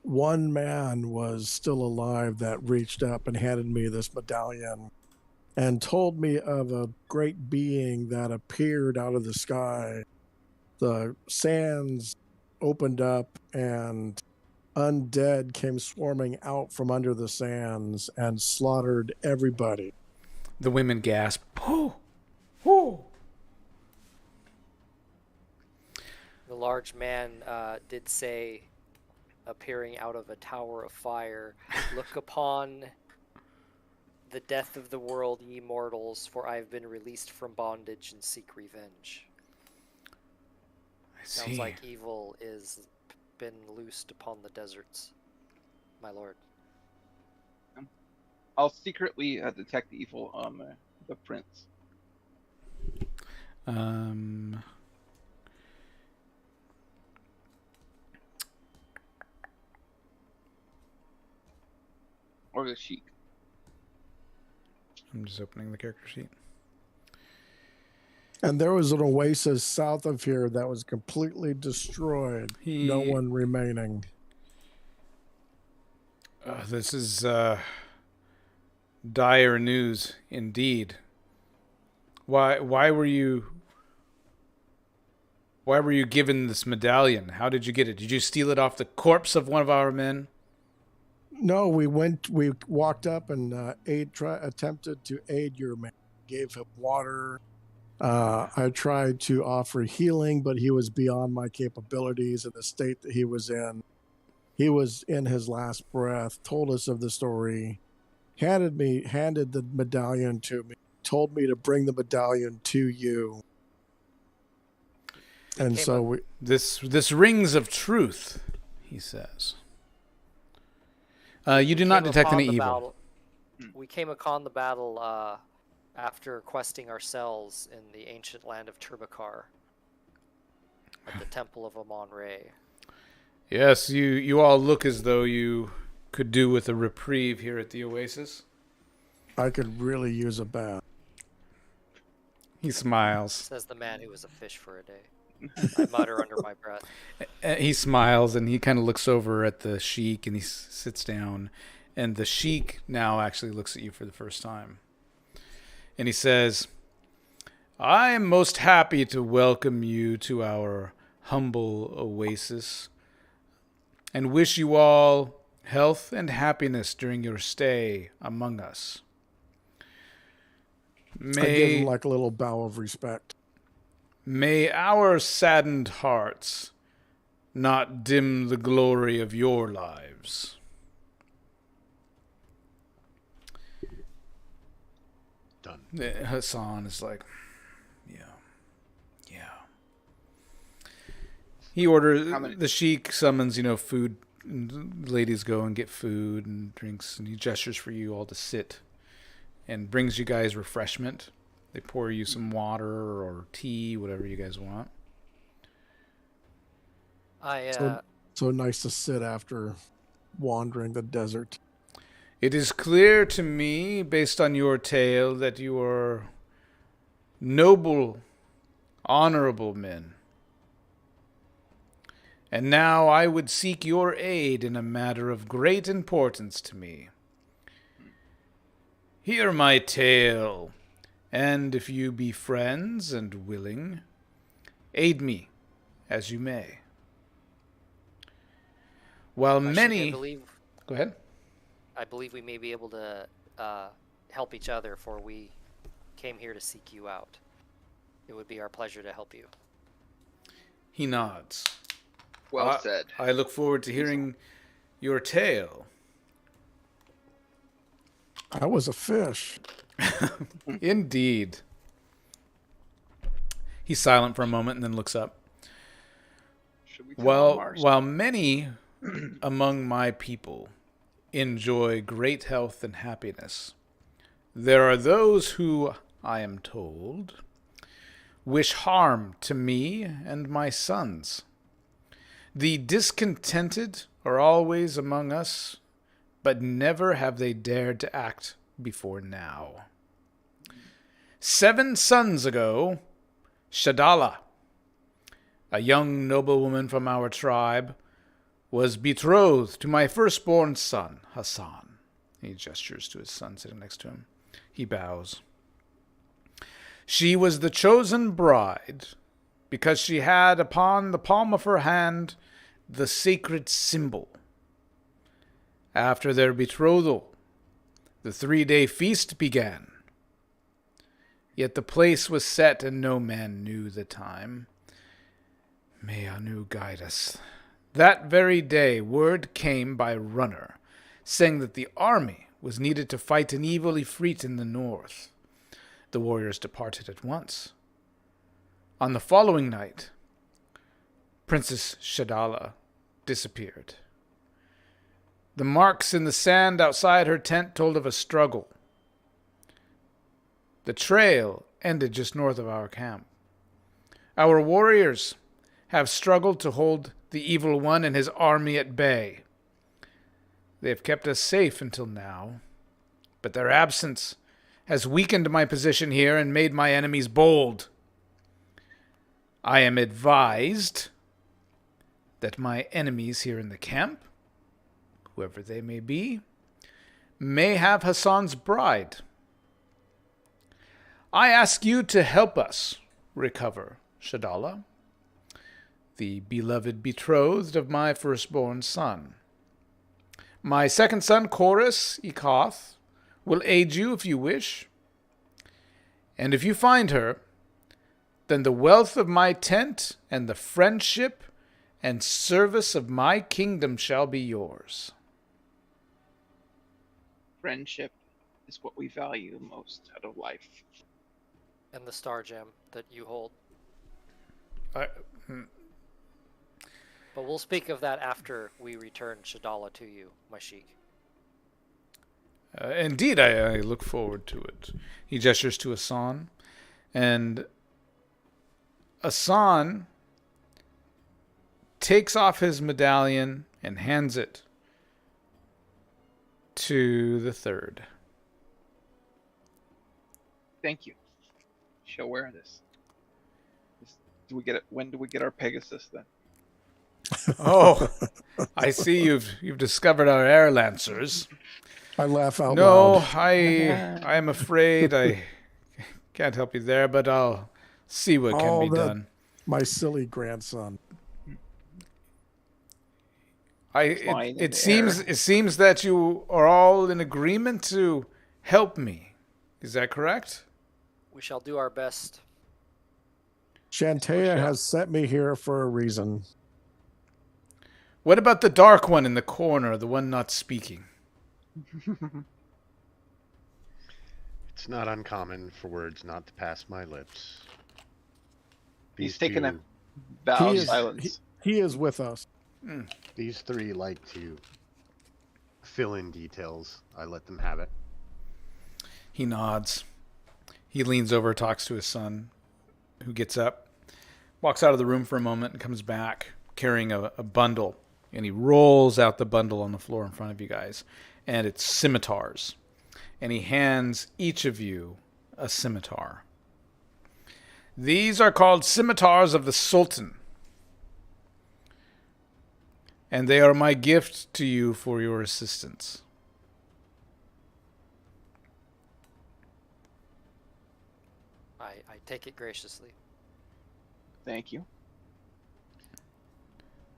one man was still alive that reached up and handed me this medallion and told me of a great being that appeared out of the sky. The sands opened up and undead came swarming out from under the sands and slaughtered everybody. The women gasp. Oh, oh. The large man did say, appearing out of a tower of fire, "Look upon the death of the world, ye mortals, for I have been released from bondage and seek revenge." I see. Sounds like evil is been loosed upon the deserts, my lord. I'll secretly detect the evil on the prince. Or the sheik. I'm just opening the character sheet. And there was an oasis south of here that was completely destroyed. No one remaining. This is dire news indeed. Why were you given this medallion? How did you get it? Did you steal it off the corpse of one of our men? No, we walked up and attempted to aid your man. Gave him water. I tried to offer healing, but he was beyond my capabilities in the state that he was in. He was in his last breath, told us of the story, handed the medallion to me, told me to bring the medallion to you. And so this rings of truth, he says. You do not detect any evil. We came upon the battle after questing ourselves in the ancient land of Turbakar at the Temple of Amon-Re. Yes, you all look as though you could do with a reprieve here at the Oasis. I could really use a bath. He smiles. Says the man who was a fish for a day. I mutter under my breath. He smiles and he kind of looks over at the sheik and he sits down. And the sheik now actually looks at you for the first time. And he says, I am most happy to welcome you to our humble oasis and wish you all health and happiness during your stay among us. I give him like a little bow of respect. May our saddened hearts not dim the glory of your lives. Done. Hassan is like, yeah. He orders, the sheik summons, food, and the ladies go and get food and drinks, and he gestures for you all to sit and brings you guys refreshment. They pour you some water or tea, whatever you guys want. So nice to sit after wandering the desert. It is clear to me, based on your tale, that you are noble, honorable men. And now I would seek your aid in a matter of great importance to me. Hear my tale, and if you be friends and willing, aid me as you may. While many... Go ahead. I believe we may be able to help each other, for we came here to seek you out. It would be our pleasure to help you. He nods. Well said. I look forward to hearing your tale. I was a fish. Indeed. He's silent for a moment and then looks up. Should we tell Mars? While many among my people enjoy great health and happiness, there are those who, I am told, wish harm to me and my sons. The discontented are always among us, but never have they dared to act before now. 7 suns ago, Shadala, a young noblewoman from our tribe, was betrothed to my firstborn son, Hassan. He gestures to his son sitting next to him. He bows. She was the chosen bride because she had upon the palm of her hand the sacred symbol. After their betrothal, the 3-day feast began. Yet the place was set and no man knew the time. May Anu guide us. That very day, word came by runner, saying that the army was needed to fight an evil Ifrit in the north. The warriors departed at once. On the following night, Princess Shadala disappeared. The marks in the sand outside her tent told of a struggle. The trail ended just north of our camp. Our warriors have struggled to hold the evil one and his army at bay. They have kept us safe until now, but their absence has weakened my position here and made my enemies bold. I am advised that my enemies here in the camp, whoever they may be, may have Hassan's bride. I ask you to help us recover Shadala, the beloved betrothed of my firstborn son. My second son, Chorus Ikoth, will aid you if you wish. And if you find her, then the wealth of my tent and the friendship and service of my kingdom shall be yours. Friendship is what we value most out of life. And the star gem that you hold. But we'll speak of that after we return Shadala to you, my sheik. Indeed, I look forward to it. He gestures to Hassan, and Hassan takes off his medallion and hands it to the third. Thank you. Shall wear this. Do we get it? When do we get our Pegasus then? Oh, I see you've discovered our air lancers. I laugh out No, loud. I am afraid I can't help you there, but I'll see what can be done. My silly grandson. It seems that you are all in agreement to help me. Is that correct? We shall do our best. Shantea has sent me here for a reason. What about the dark one in the corner, the one not speaking? It's not uncommon for words not to pass my lips. He's These taking a two- vow of silence. He is with us. These three like to fill in details. I let them have it. He nods. He leans over, talks to his son, who gets up, walks out of the room for a moment, and comes back carrying a bundle. And he rolls out the bundle on the floor in front of you guys. And it's scimitars. And he hands each of you a scimitar. These are called scimitars of the Sultan. And they are my gift to you for your assistance. I take it graciously. Thank you.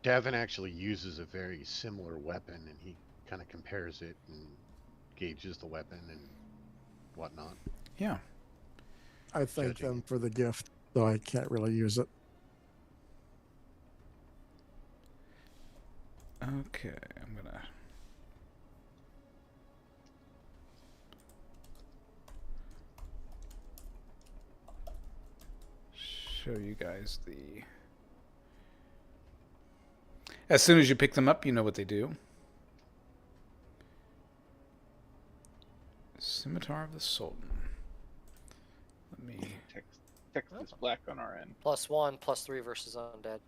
Davin actually uses a very similar weapon, and he kind of compares it and gauges the weapon and whatnot. Yeah. I thank Judging. them for the gift, though I can't really use it. Okay, I'm gonna... show you guys the... As soon as you pick them up, you know what they do. Scimitar of the Sultan. Let me... Text is black on our end. +1, +3 versus undead.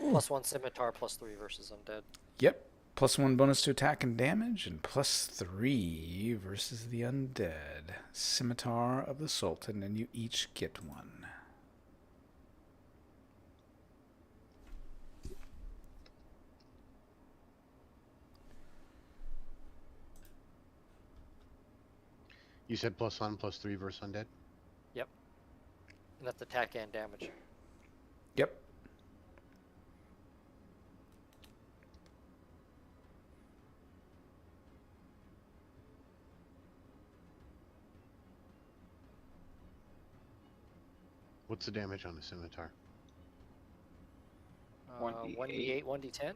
+1 scimitar, +3 versus undead. Yep. +1 bonus to attack and damage, and +3 versus the undead. Scimitar of the Sultan, and you each get one. You said +1, +3 versus undead? Yep. And that's attack and damage. Yep. What's the damage on the scimitar? 1d8. 1d8, 1d10?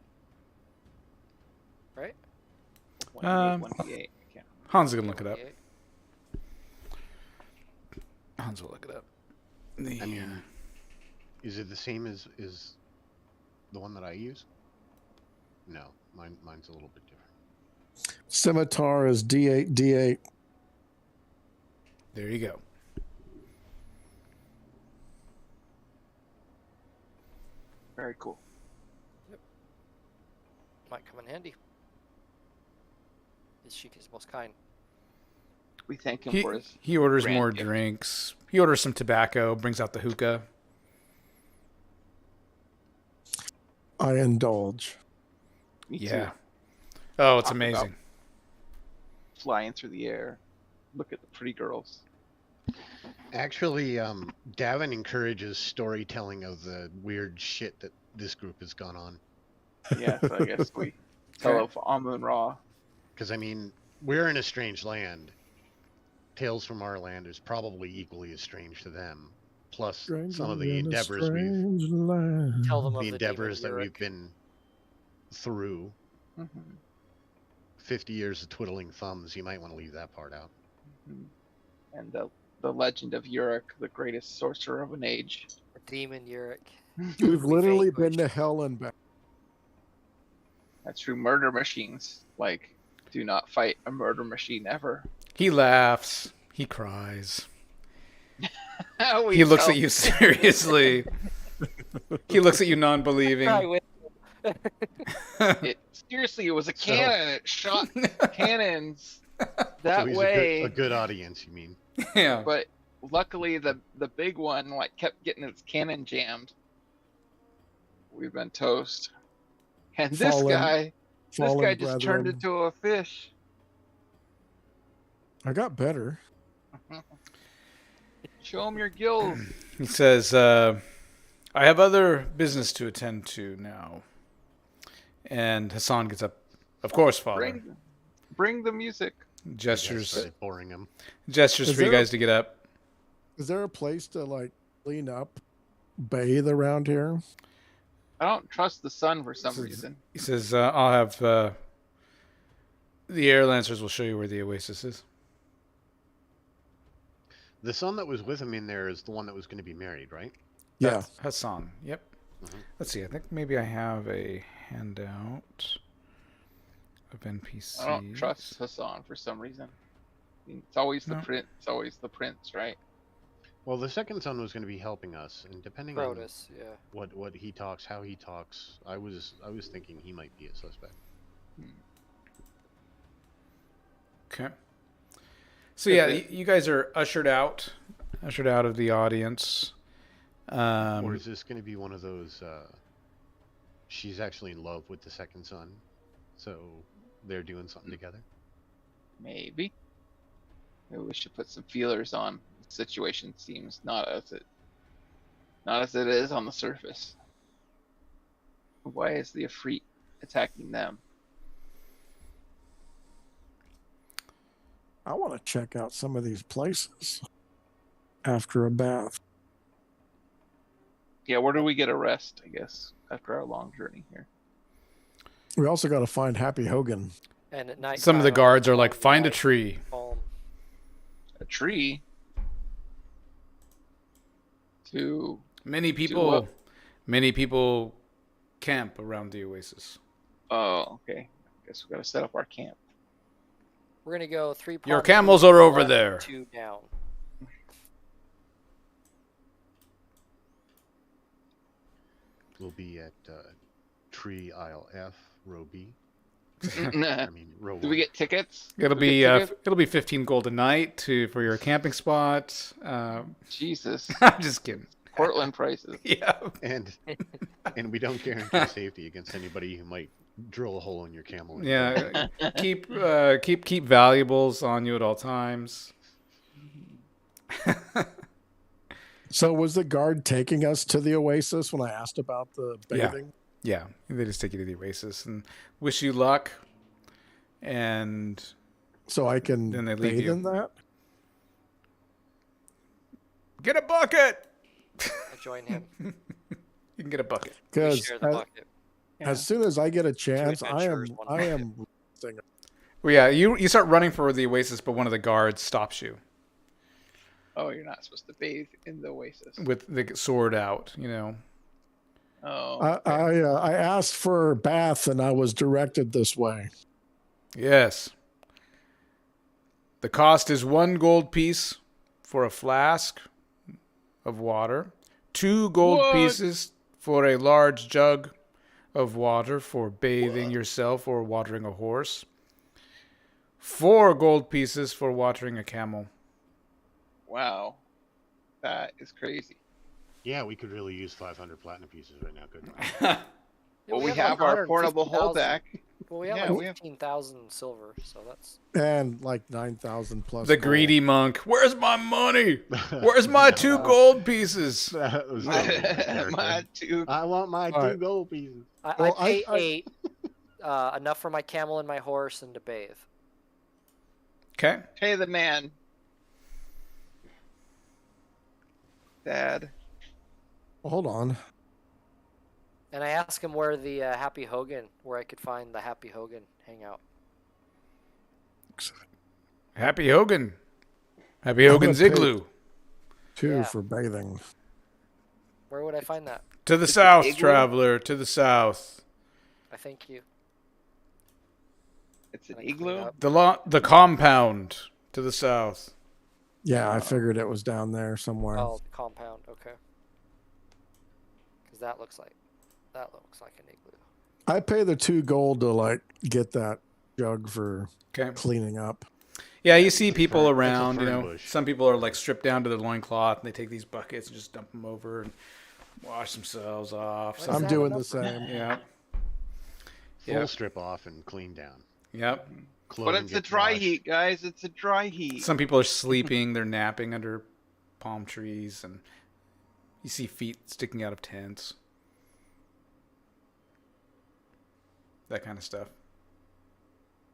Right? 1d8, 1d8. I can't. Hans can look it up. 1d8. Hans will look it up. I mean, is it the same as the one that I use? No, mine's a little bit different. Scimitar is D8, D8. There you go. Very cool. Might come in handy. His sheik is most kind. We thank him for his. He orders grand more gift. drinks. He orders some tobacco, brings out the hookah. I indulge. Me too. Yeah. Oh, it's Talk about- amazing. Flying through the air. Look at the pretty girls. Actually, Gavin encourages storytelling of the weird shit that this group has gone on. Yeah, so I guess we tell of Amun-Ra. Because, I mean, we're in a strange land. Tales from our land is probably equally as strange to them. Plus, some of the endeavors Tell them of the the endeavors that demon we've been through. Mm-hmm. 50 years of twiddling thumbs. You might want to leave that part out. And the legend of Uruk, the greatest sorcerer of an age. Demon Uruk. We've literally been vanquished. to hell and back. That's true. Murder machines. Like, do not fight a murder machine ever. He laughs. He cries. We He looks tell- at you seriously. He looks at you non-believing. Cry with- Seriously, it was a So- cannon. It shot cannons that So he's way. a good audience, you mean? Yeah. But luckily, the big one like kept getting its cannon jammed. We've been toast. And this guy Fallen just turned brethren. into a fish. I got better. Show him your gills. He says, I have other business to attend to now. And Hassan gets up. Of course, Father. Bring the music. Gestures Started boring him. gestures Is for you there- guys to get up. Is there a place to like clean up, bathe around here? I don't trust the sun for some This is- reason. He says, I'll have the air lancers will show you where the oasis is. The son that was with him in there is the one that was going to be married, right? Yeah. That's Hassan. Yep. Mhm. Let's see. I think maybe I have a handout of NPCs. I don't trust Hassan for some reason. I mean, it's always the No. prince. It's always the prince, right? Well, the second son was going to be helping us, and depending on Brodus, yeah. what he talks, how he talks, I was thinking he might be a suspect. Okay. So yeah, you guys are ushered out of the audience. Or is this going to be one of those? She's actually in love with the second son, so they're doing something together. Maybe. Maybe we should put some feelers on. The situation seems not as it is on the surface. Why is the Efreet attacking them? I want to check out some of these places after a bath. Yeah, where do we get a rest? I guess after our long journey here. We also got to find Happy Hogan. And at night, Some of the guards are like, find a tree. A tree. To Many what? people camp around the oasis. oh, okay. Guess we gotta set up our camp. We're gonna go 3 Your palm camels trees are over left, there. 2 down. We'll be at Tree Aisle F, Row B. Nah. I mean, Row Do 1. we get tickets? It'll Do we be get tickets? it'll be 15 gold a night for your camping spot. Jesus. I'm just kidding. Portland prices. Yeah. and we don't guarantee safety against anybody who might drill a hole in your camel. Yeah. keep valuables on you at all times. So was the guard taking us to the oasis when I asked about the Yeah. bathing? Yeah, they just take you to the oasis and wish you luck. And So I can Then they leave bathe you. in that? get a bucket. I join him. You can get a bucket. We Because share the bucket. as soon as I get a chance, I am adventurers, one I bucket. am Well, yeah, you start running for the oasis, but one of the guards stops you Oh, you're not supposed to bathe in the oasis. with the sword out. You know. Oh. I asked for a bath and I was directed this way. Yes. The cost is 1 gold piece for a flask of water, 2 gold What? pieces for a large jug of water for bathing yourself or watering a horse, 4 gold pieces for watering a camel. Wow. That is crazy. Yeah, we could really use 500 platinum pieces right now, couldn't we? Yeah, Well, we like have our 150,000 portable holdback. Well, we have Yeah, like we have- 15,000 silver, so that's. And like 9,000 plus. The gold. greedy monk. Where's my money? Where's my 2 gold pieces? That was totally my character. My two. I want my All 2 right. gold pieces. Well, I pay I- 8, enough for my camel and my horse and to bathe. Okay. Pay the man. Dad. Well, hold on. And I ask him where the Happy Hogan, where I could find the Happy Hogan hangout. Happy Hogan. Happy Hogan's gonna pay- Igloo. 2 Yeah. for bathing. Where would I find that? To the south, Igloo? traveler. To the south. I thank you. It's an Can I clean igloo. up? The compound. To the south. Yeah, I figured it was down there somewhere. Oh, the compound. Okay. Because that looks like an igloo. I pay the 2 gold to like get that jug for Okay. cleaning up. Yeah, you see people fern- that's a around, you fern know. bush. Some people are like stripped down to their loincloth and they take these buckets and just dump them over and wash themselves off. What Some- is I'm that doing number? the same. yeah. Full Yep. strip off and clean down. Yep. But Clothing it's a gets dry washed. heat, guys. It's a dry heat. Some people are sleeping, they're napping under palm trees, and you see feet sticking out of tents. That kind of stuff.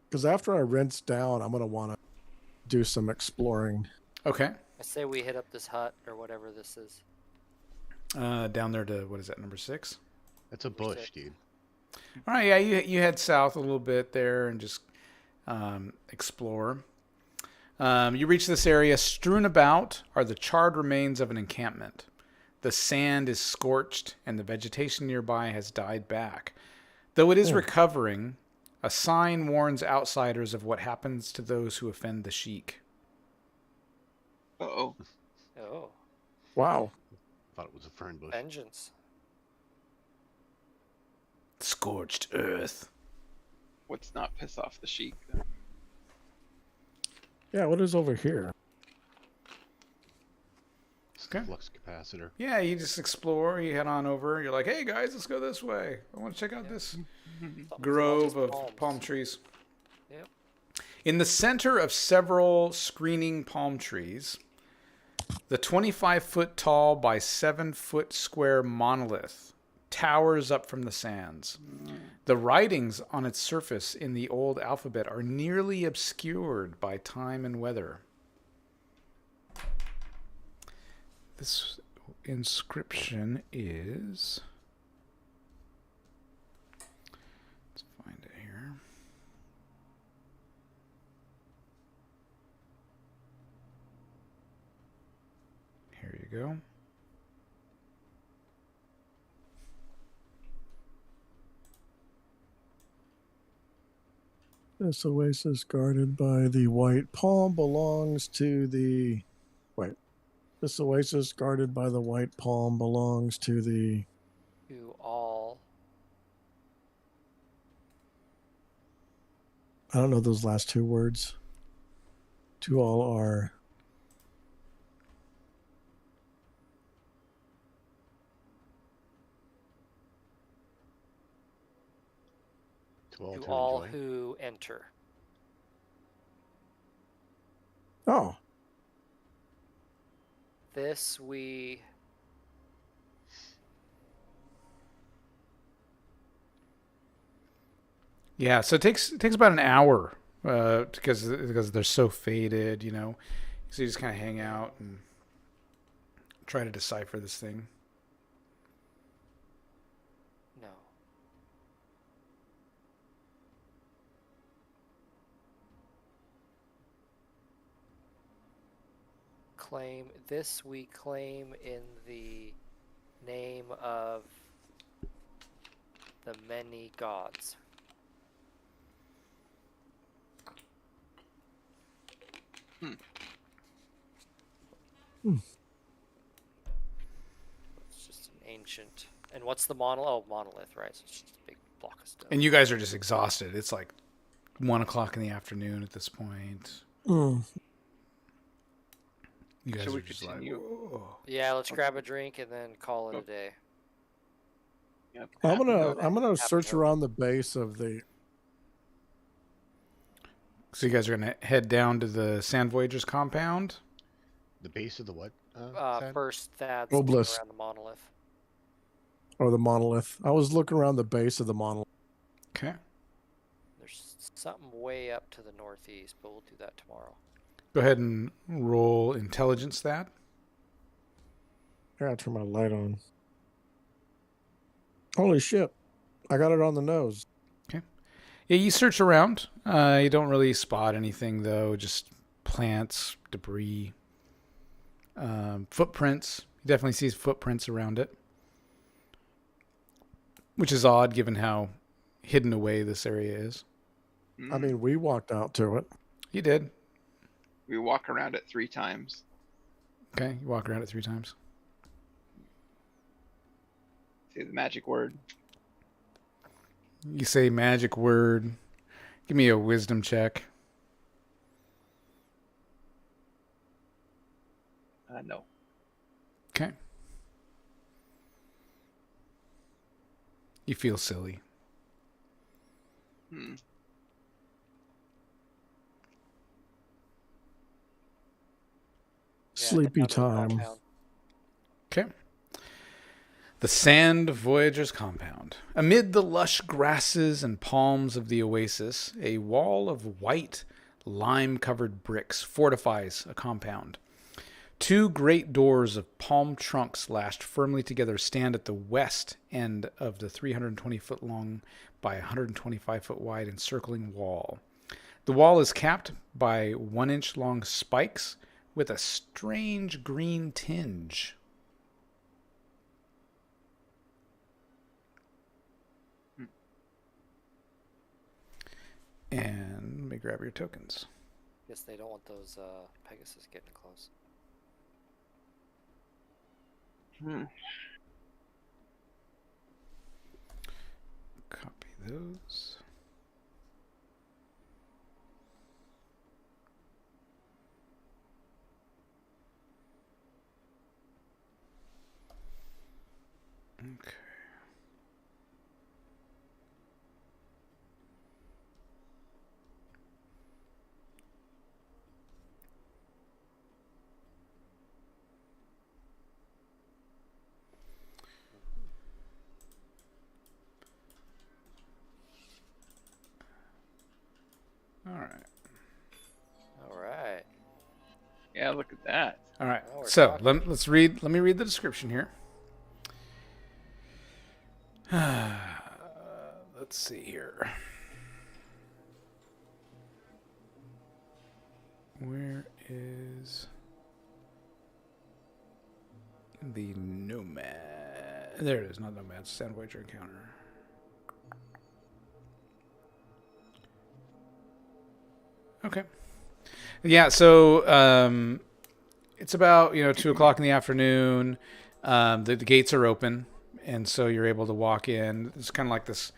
Because after I rinse down, I'm going to want to do some exploring. Okay. I say we hit up this hut or whatever this is. Down there to, what is that, number 6? That's a bush, dude. All right, yeah, you head south a little bit there and just explore. You reach this area. Strewn about are the charred remains of an encampment. The sand is scorched, and the vegetation nearby has died back. Though it is recovering, a sign warns outsiders of what happens to those who offend the sheik. Uh-oh. Oh, Wow. Thought it was a fern bush. vengeance. Scorched earth. Let's not piss off the sheik. Then. Yeah, what is over here? Okay. Flux capacitor. Yeah, you just explore. You head on over. You're like, hey guys, let's go this way. I want to check out this Something with all grove these of palms. palm trees. Yep. In the center of several screening palm trees, the 25-foot tall by 7-foot square monolith towers up from the sands. The writings on its surface in the old alphabet are nearly obscured by time and weather. This inscription is... Let's find it here. Here you go. This oasis guarded by the white palm belongs to the... Wait. This oasis guarded by the white palm belongs to the... To all. I don't know those last 2 words. To all are... To To all enjoy. who enter. Oh, This we. Yeah, so it takes about an hour because they're so faded, you know. So you just kind of hang out and try to decipher this thing. No. Claim this we claim in the name of the many gods. It's just an ancient. And what's the monolith? Oh, monolith, right? So it's just a big block of stone. And you guys are just exhausted. It's like 1 o'clock in the afternoon at this point. Mm. You guys Shall we are just continue? like, whoa. Yeah, let's grab a drink and then call it a day. Yep. I'm gonna Happy search hope. around the base of the. So you guys are going to head down to the Sand Voyagers compound? The base of the what? Thad? First, Thad's looking Obelisk. around the monolith. Or the monolith. I was looking around the base of the monolith. Okay. There's something way up to the northeast, but we'll do that tomorrow. Go ahead and roll intelligence that. I gotta turn my light on. Holy shit. I got it on the nose. Yeah, you search around. You don't really spot anything, though. Just plants, debris, footprints. You definitely see footprints around it, which is odd given how hidden away this area is. Mm. I mean, we walked out to it. You did. We walk around it 3 times. Okay, you walk around it 3 times. Say the magic word. You say magic word. Give me a wisdom check. No. Okay. You feel silly. Hmm. Sleepy head down to the time. compound. Okay. The Sand Voyagers compound. Amid the lush grasses and palms of the oasis, a wall of white, lime-covered bricks fortifies a compound. 2 great doors of palm trunks lashed firmly together stand at the west end of the 320-foot long by 125-foot wide encircling wall. The wall is capped by 1-inch long spikes with a strange green tinge. And let me grab your tokens. Guess they don't want those Pegasus getting close. Hmm. Copy those. Okay. All right. All right. Yeah, look at that. All right. Now we're So talking. let's read. Let me read the description here. Let's see here. Where is the nomad? There it is. Not nomad. Sand Voyager encounter. Okay. Yeah. So it's about 2 o'clock in the afternoon. The gates are open, and so you're able to walk in. It's kind of like this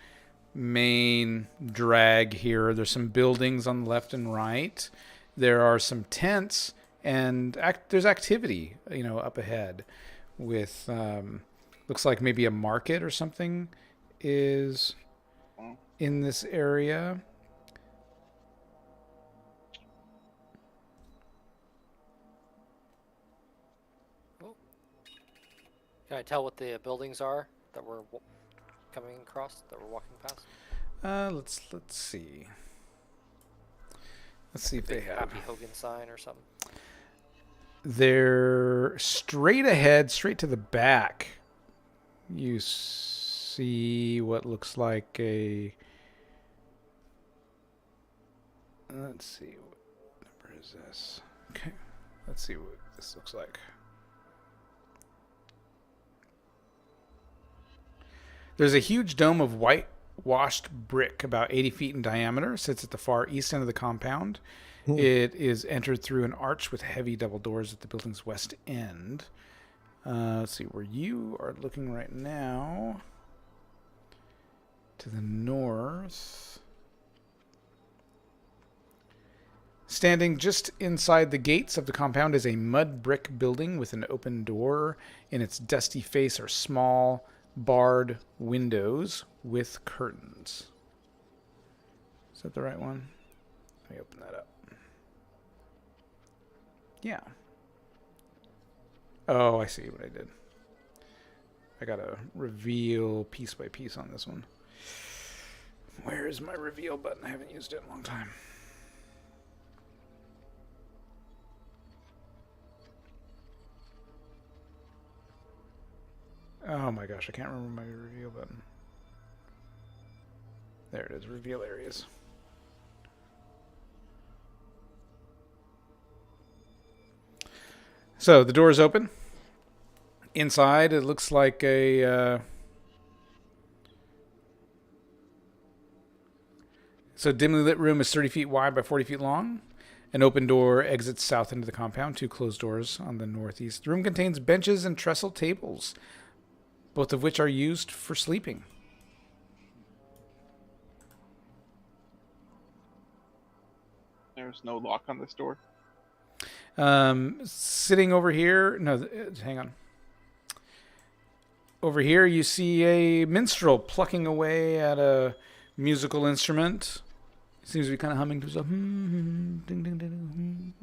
main drag here. There's some buildings on the left and right. There are some tents, and there's activity, up ahead with looks like maybe a market or something is in this area. Can I tell what the buildings are that we're coming across, that we're walking past? Let's see. Let's see if they have. Happy Hogan sign or something. They're straight ahead, straight to the back. You see what looks like a. Let's see. What number is this? Okay. Let's see what this looks like. There's a huge dome of whitewashed brick about 80 feet in diameter. Sits at the far east end of the compound. It is entered through an arch with heavy double doors at the building's west end. Let's see where you are looking right now. To the north. Standing just inside the gates of the compound is a mud brick building with an open door. In its dusty face are small, barred windows with curtains. Is that the right one? Let me open that up. Yeah. Oh, I see what I did. I gotta reveal piece by piece on this one. Where is my reveal button? I haven't used it in a long time. Oh my gosh, I can't remember my reveal button. There it is, reveal areas. So the door is open. Inside, it looks like a... So dimly lit room is 30 feet wide by 40 feet long. An open door exits south into the compound, 2 closed doors on the northeast. The room contains benches and trestle tables, both of which are used for sleeping. There's no lock on this door. Sitting over here... No, hang on. Over here, you see a minstrel plucking away at a musical instrument. Seems to be kind of humming to himself. Ding, ding, ding, ding.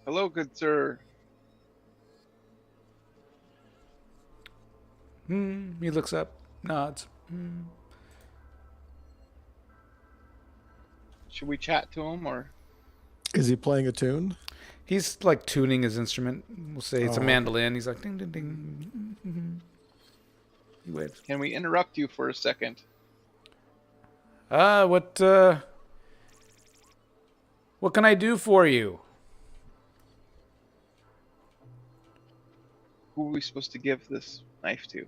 Hello, good sir. He looks up, nods. Should we chat to him or? Is he playing a tune? He's like tuning his instrument. We'll say it's a mandolin. He's like ding, ding, ding. He waves. Can we interrupt you for a second? What can I do for you? Who are we supposed to give this knife to?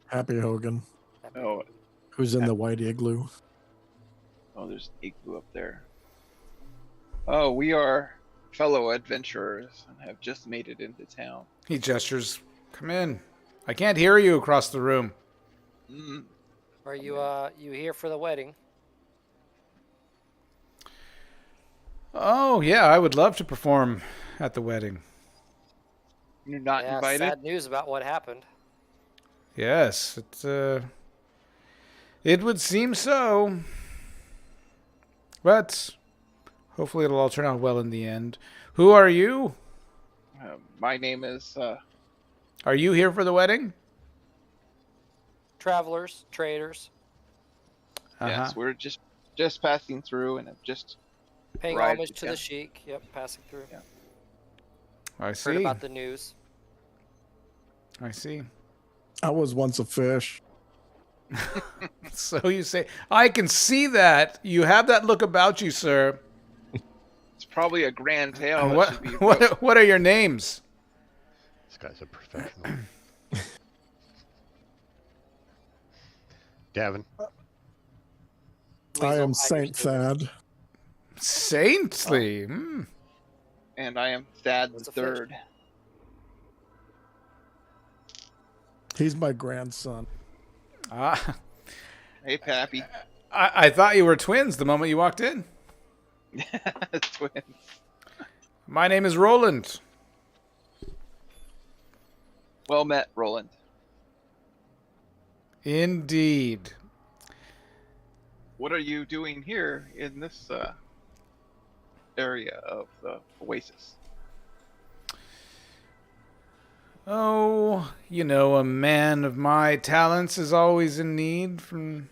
Happy Hogan, Oh, who's in the white igloo. oh, there's an igloo up there. Oh, we are fellow adventurers and have just made it into town. He gestures. Come in. I can't hear you across the room. Are you you here for the wedding? Oh, yeah, I would love to perform at the wedding. You're not Yeah, invited? sad news about what happened. Yes, it would seem so. But hopefully it'll all turn out well in the end. Who are you? My name is... Are you here for the wedding? Travelers, traders, Yes, we're just passing through and have just... paying Right, homage to yeah. the sheik. Yep, passing through. Yeah. I Heard see. about the news. I see. I was once a fish. So you say, I can see that. You have that look about you, sir. It's probably a grand tale. That What, should be what are your names? This guy's a professional. Gavin. I am Weasel Saint Tigers. Thad. Saintly. And I am Thad What's the a fish? Third. He's my grandson. Ah, Hey, Pappy. I thought you were twins the moment you walked in. Twins. My name is Roland. Well met, Roland. Indeed. What are you doing here in this area of the Oasis? Oh, you know, a man of my talents is always in need from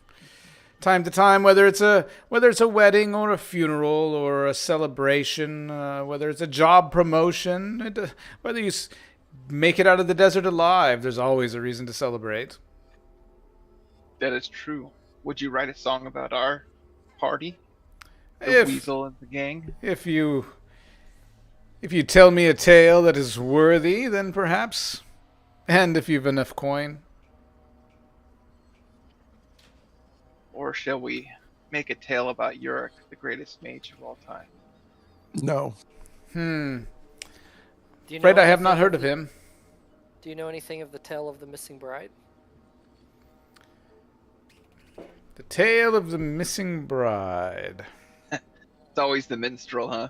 time to time, whether it's a wedding or a funeral or a celebration, whether it's a job promotion, whether you make it out of the desert alive, there's always a reason to celebrate. That is true. Would you write a song about our party? If- Weasel and the gang? If you tell me a tale that is worthy, then perhaps, and if you've enough coin. Or shall we make a tale about Yurik, the greatest mage of all time? No. Do you know Afraid I have anything not heard of the- him. Do you know anything of the tale of the missing bride? The Tale of the Missing Bride. It's always the minstrel, huh?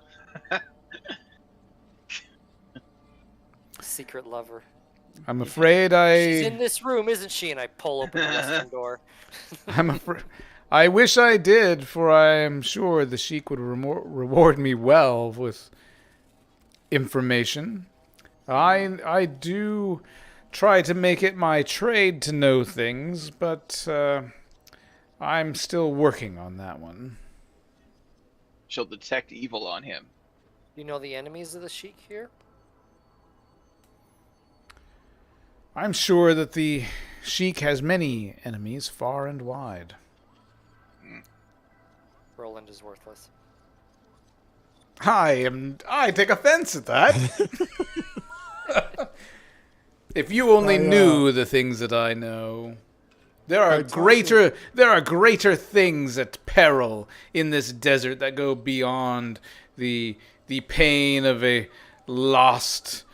Secret lover. I'm afraid She's in this room, isn't she? And I pull open the western door. I'm afraid. I wish I did, for I am sure the Sheik would reward me well with information. I do try to make it my trade to know things, but I'm still working on that one. She'll detect evil on him. You know the enemies of the Sheik here? I'm sure that the Sheik has many enemies far and wide. Roland is worthless. I take offense at that. If you only knew the things that I know. There are greater things at peril in this desert that go beyond the pain of a lost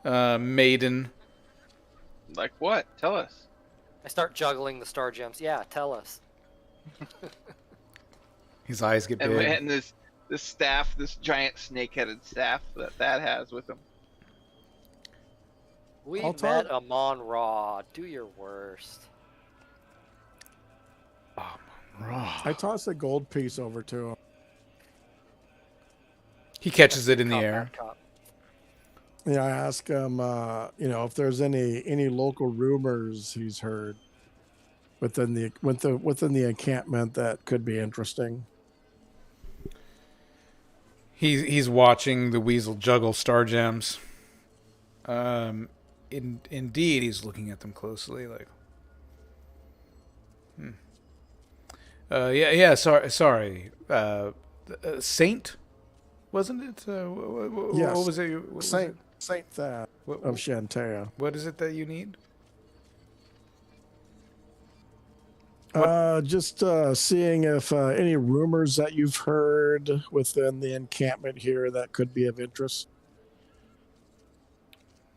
maiden. Like what? Tell us. I start juggling the star gems. Yeah, tell us. His eyes get big. And this staff, this giant snake-headed staff that has with him. We I'll met talk- Amon Ra. Do your worst. I toss a gold piece over to him. He catches it in the Cop, air. bad cop. Yeah, I ask him, if there's any local rumors he's heard within the encampment that could be interesting. He's watching the weasel juggle star gems. Indeed, he's looking at them closely, like. Sorry. Saint, wasn't it? Yes. What was it? What was it? Saint Thad What- of Shantea. What is it that you need? Just seeing if any rumors that you've heard within the encampment here that could be of interest.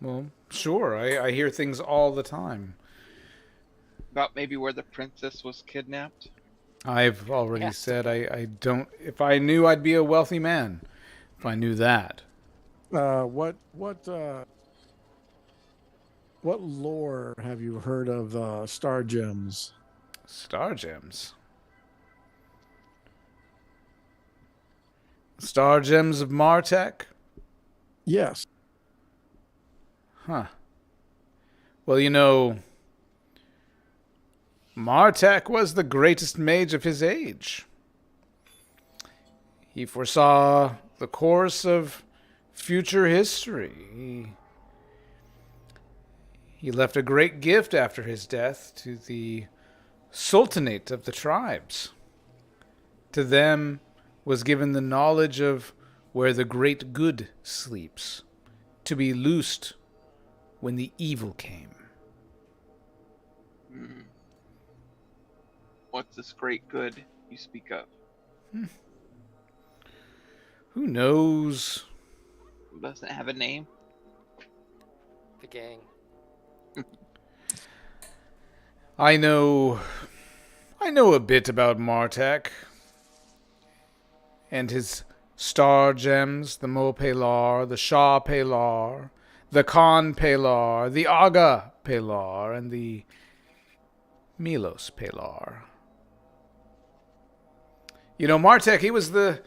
Well, sure. I hear things all the time. About maybe where the princess was kidnapped. I've already Yes. said I don't. If I knew, I'd be a wealthy man. If I knew that. What lore have you heard of star gems? Star gems. Star gems of Martech? Yes. Huh. Well, Martech was the greatest mage of his age. He foresaw the course of future history. He left a great gift after his death to the Sultanate of the tribes. To them was given the knowledge of where the great good sleeps, to be loosed when the evil came. What's this great good you speak of? Who knows? Doesn't it have a name? The gang. I know a bit about Martech and his star gems, the Mo Pelar, the Shah Pelar, the Khan Pelar, the Aga Pelar, and the Milos Pelar. Martech, he was the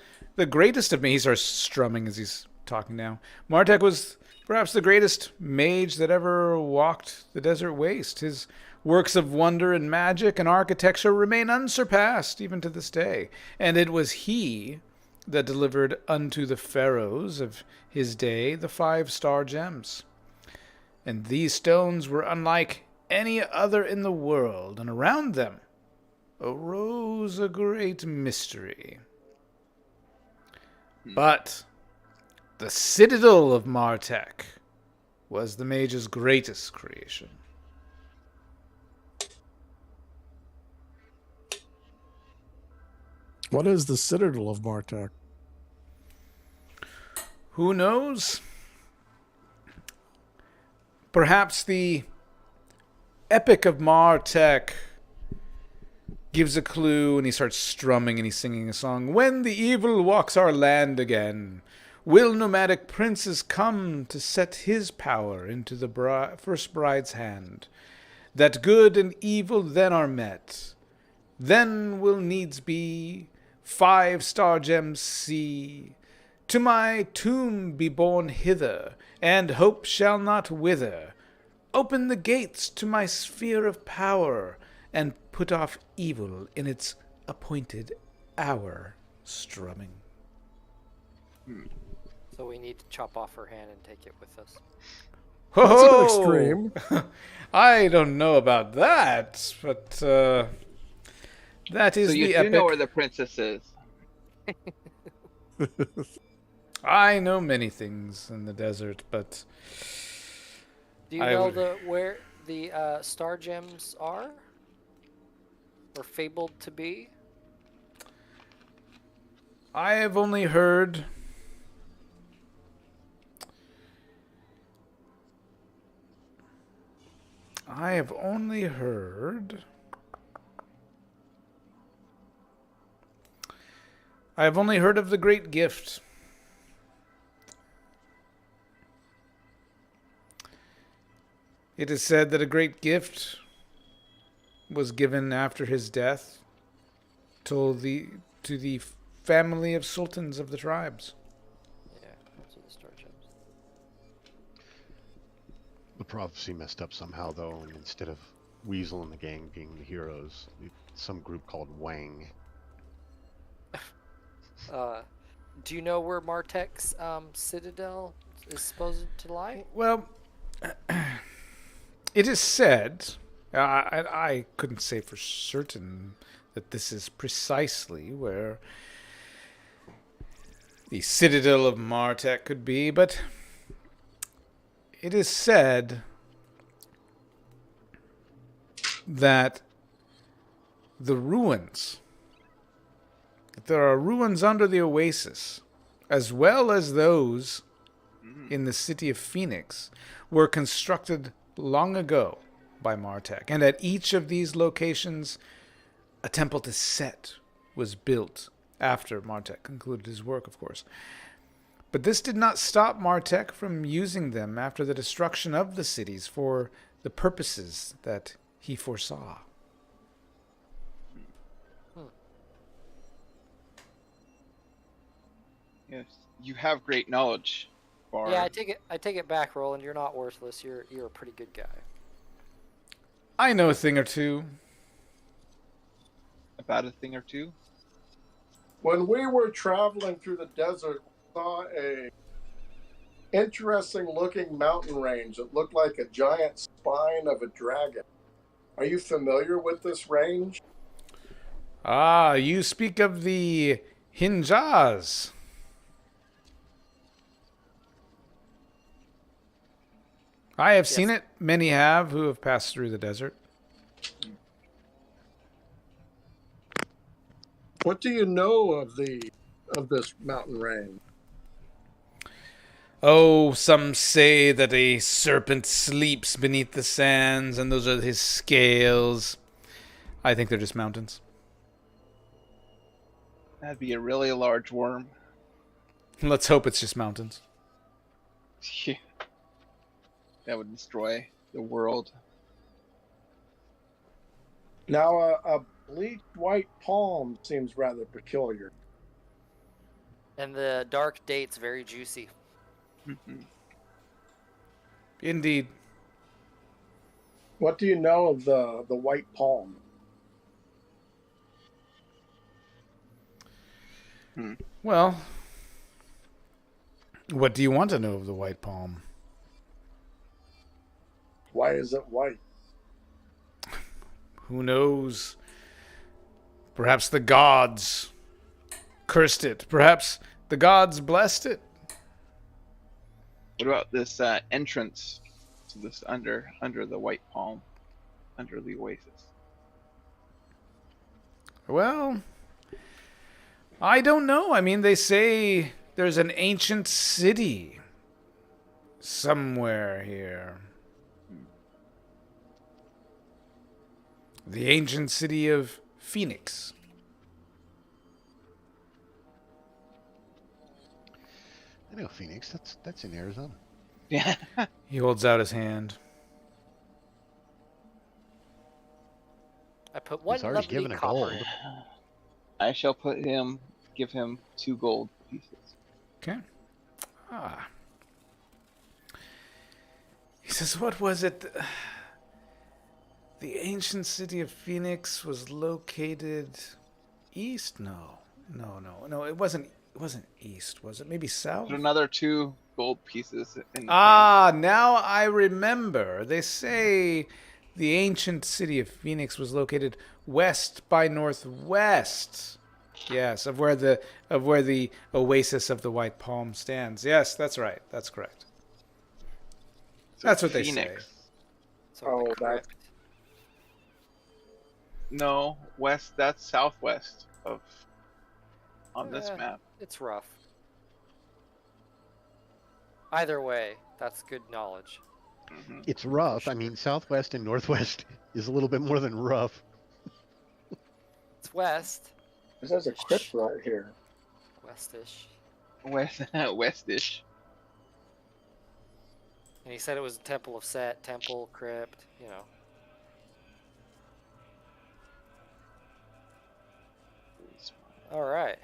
greatest of me. He starts strumming as he's talking now. Martech was perhaps the greatest mage that ever walked the desert waste. His works of wonder and magic and architecture remain unsurpassed even to this day. And it was he that delivered unto the pharaohs of his day the 5 star gems. And these stones were unlike any other in the world, and around them arose a great mystery. But the Citadel of Martech was the mage's greatest creation. What is the Citadel of Martech? Who knows? Perhaps the Epic of Martech gives a clue, and he starts strumming and he's singing a song. When the evil walks our land again, will nomadic princes come to set his power into the first bride's hand, that good and evil then are met. Then will needs be 5 star gems see, to my tomb be borne hither, and hope shall not wither. Open the gates to my sphere of power, and put off evil in its appointed hour. Strumming. So we need to chop off her hand and take it with us. That's a bit Ho-ho! extreme. I don't know about that, but that is So you the do epic. know where the princess is. I know many things in the desert, but Do you I know would- where the star gems are? Or fabled to be? I have only heard I have only heard of the great gift. It is said that a great gift was given after his death to the family of sultans of the tribes. Yeah, those are the star gems. The prophecy messed up somehow, though, and instead of Weasel and the gang being the heroes, some group called Wang. Do you know where Martech's citadel is supposed to lie? Well, it is said, I couldn't say for certain that this is precisely where the Citadel of Martech could be, but it is said that there are ruins under the Oasis, as well as those in the city of Phoenix, were constructed long ago by Martech. And at each of these locations, a temple to Set was built after Martech concluded his work, of course. But this did not stop Martech from using them after the destruction of the cities for the purposes that he foresaw. Yes, you have great knowledge. Bar. Yeah, I take it back, Roland. You're not worthless. You're a pretty good guy. I know a thing or two. About a thing or two. When we were traveling through the desert, we saw a interesting looking mountain range that looked like a giant spine of a dragon. Are you familiar with this range? Ah, you speak of the Hinjas. I have seen it. Many have who have passed through the desert. What do you know of this mountain range? Oh, some say that a serpent sleeps beneath the sands, and those are his scales. I think they're just mountains. That'd be a really large worm. Let's hope it's just mountains. Yeah. That would destroy the world. Now, a bleached white palm seems rather peculiar. And the dark date's very juicy. Indeed. What do you know of the white palm? Well, what do you want to know of the white palm? Why is it white? Who knows? Perhaps the gods cursed it. Perhaps the gods blessed it. What about this entrance to this under the white palm, under the oasis? Well, I don't know. I mean, they say there's an ancient city somewhere here. The ancient city of Phoenix. I know Phoenix. That's in Arizona. Yeah. He holds out his hand. I put one He's already lovely given a copper gold. in. I shall give him 2 gold pieces. Okay. Ah. He says, what was it? The ancient city of Phoenix was located east? No. It wasn't east, was it? Maybe south? Put another 2 gold pieces in. Ah, now I remember. They say the ancient city of Phoenix was located west by northwest. Yes, of where the Oasis of the White Palm stands. Yes, that's right. That's correct. So That's what they Phoenix. say. So Oh, the that- crypt. No, west. That's southwest of on this Eh. map. It's rough. Either way, that's good knowledge. Hmm. It's rough. I mean, southwest and northwest is a little bit more than rough. It's west. This has a crypt right here. Westish. Westish. And he said it was a temple of Set, temple, crypt, you know. Alright.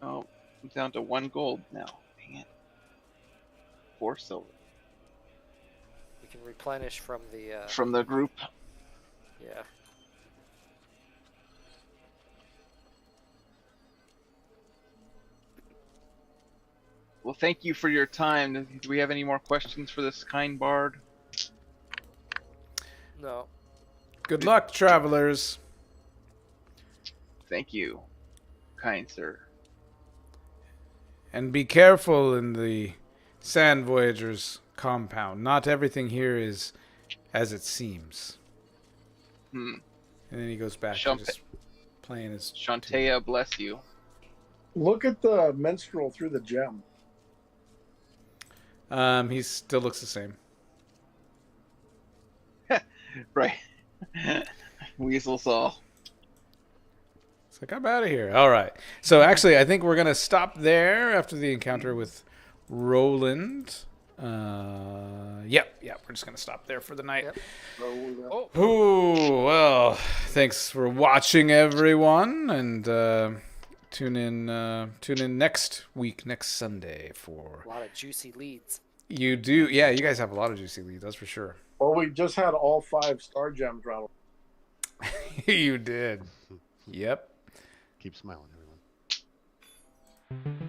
Oh, I'm down to 1 gold now. Dang it. 4 silver We can replenish from the, from the group. yeah. Well, thank you for your time. Do we have any more questions for this kind bard? No. Good luck, travelers. Thank you, kind sir. And be careful in the Sand Voyagers compound. Not everything here is as it seems. Hmm. And then he goes back to Champa- just playing his... Shantea, bless you. Look at the minstrel through the gem. He still looks the same. Right. Weasel saw. It's like, I'm out of here. All right. So actually, I think we're going to stop there after the encounter with Roland. Yep. We're just going to stop there for the night. Yep. Oh, Ooh, well, thanks for watching, everyone. And tune in next week, next Sunday for... A lot of juicy leads. You do. Yeah, you guys have a lot of juicy leads, that's for sure. well, we just had all 5 star gems round. You did. Yep. Keep smiling, everyone.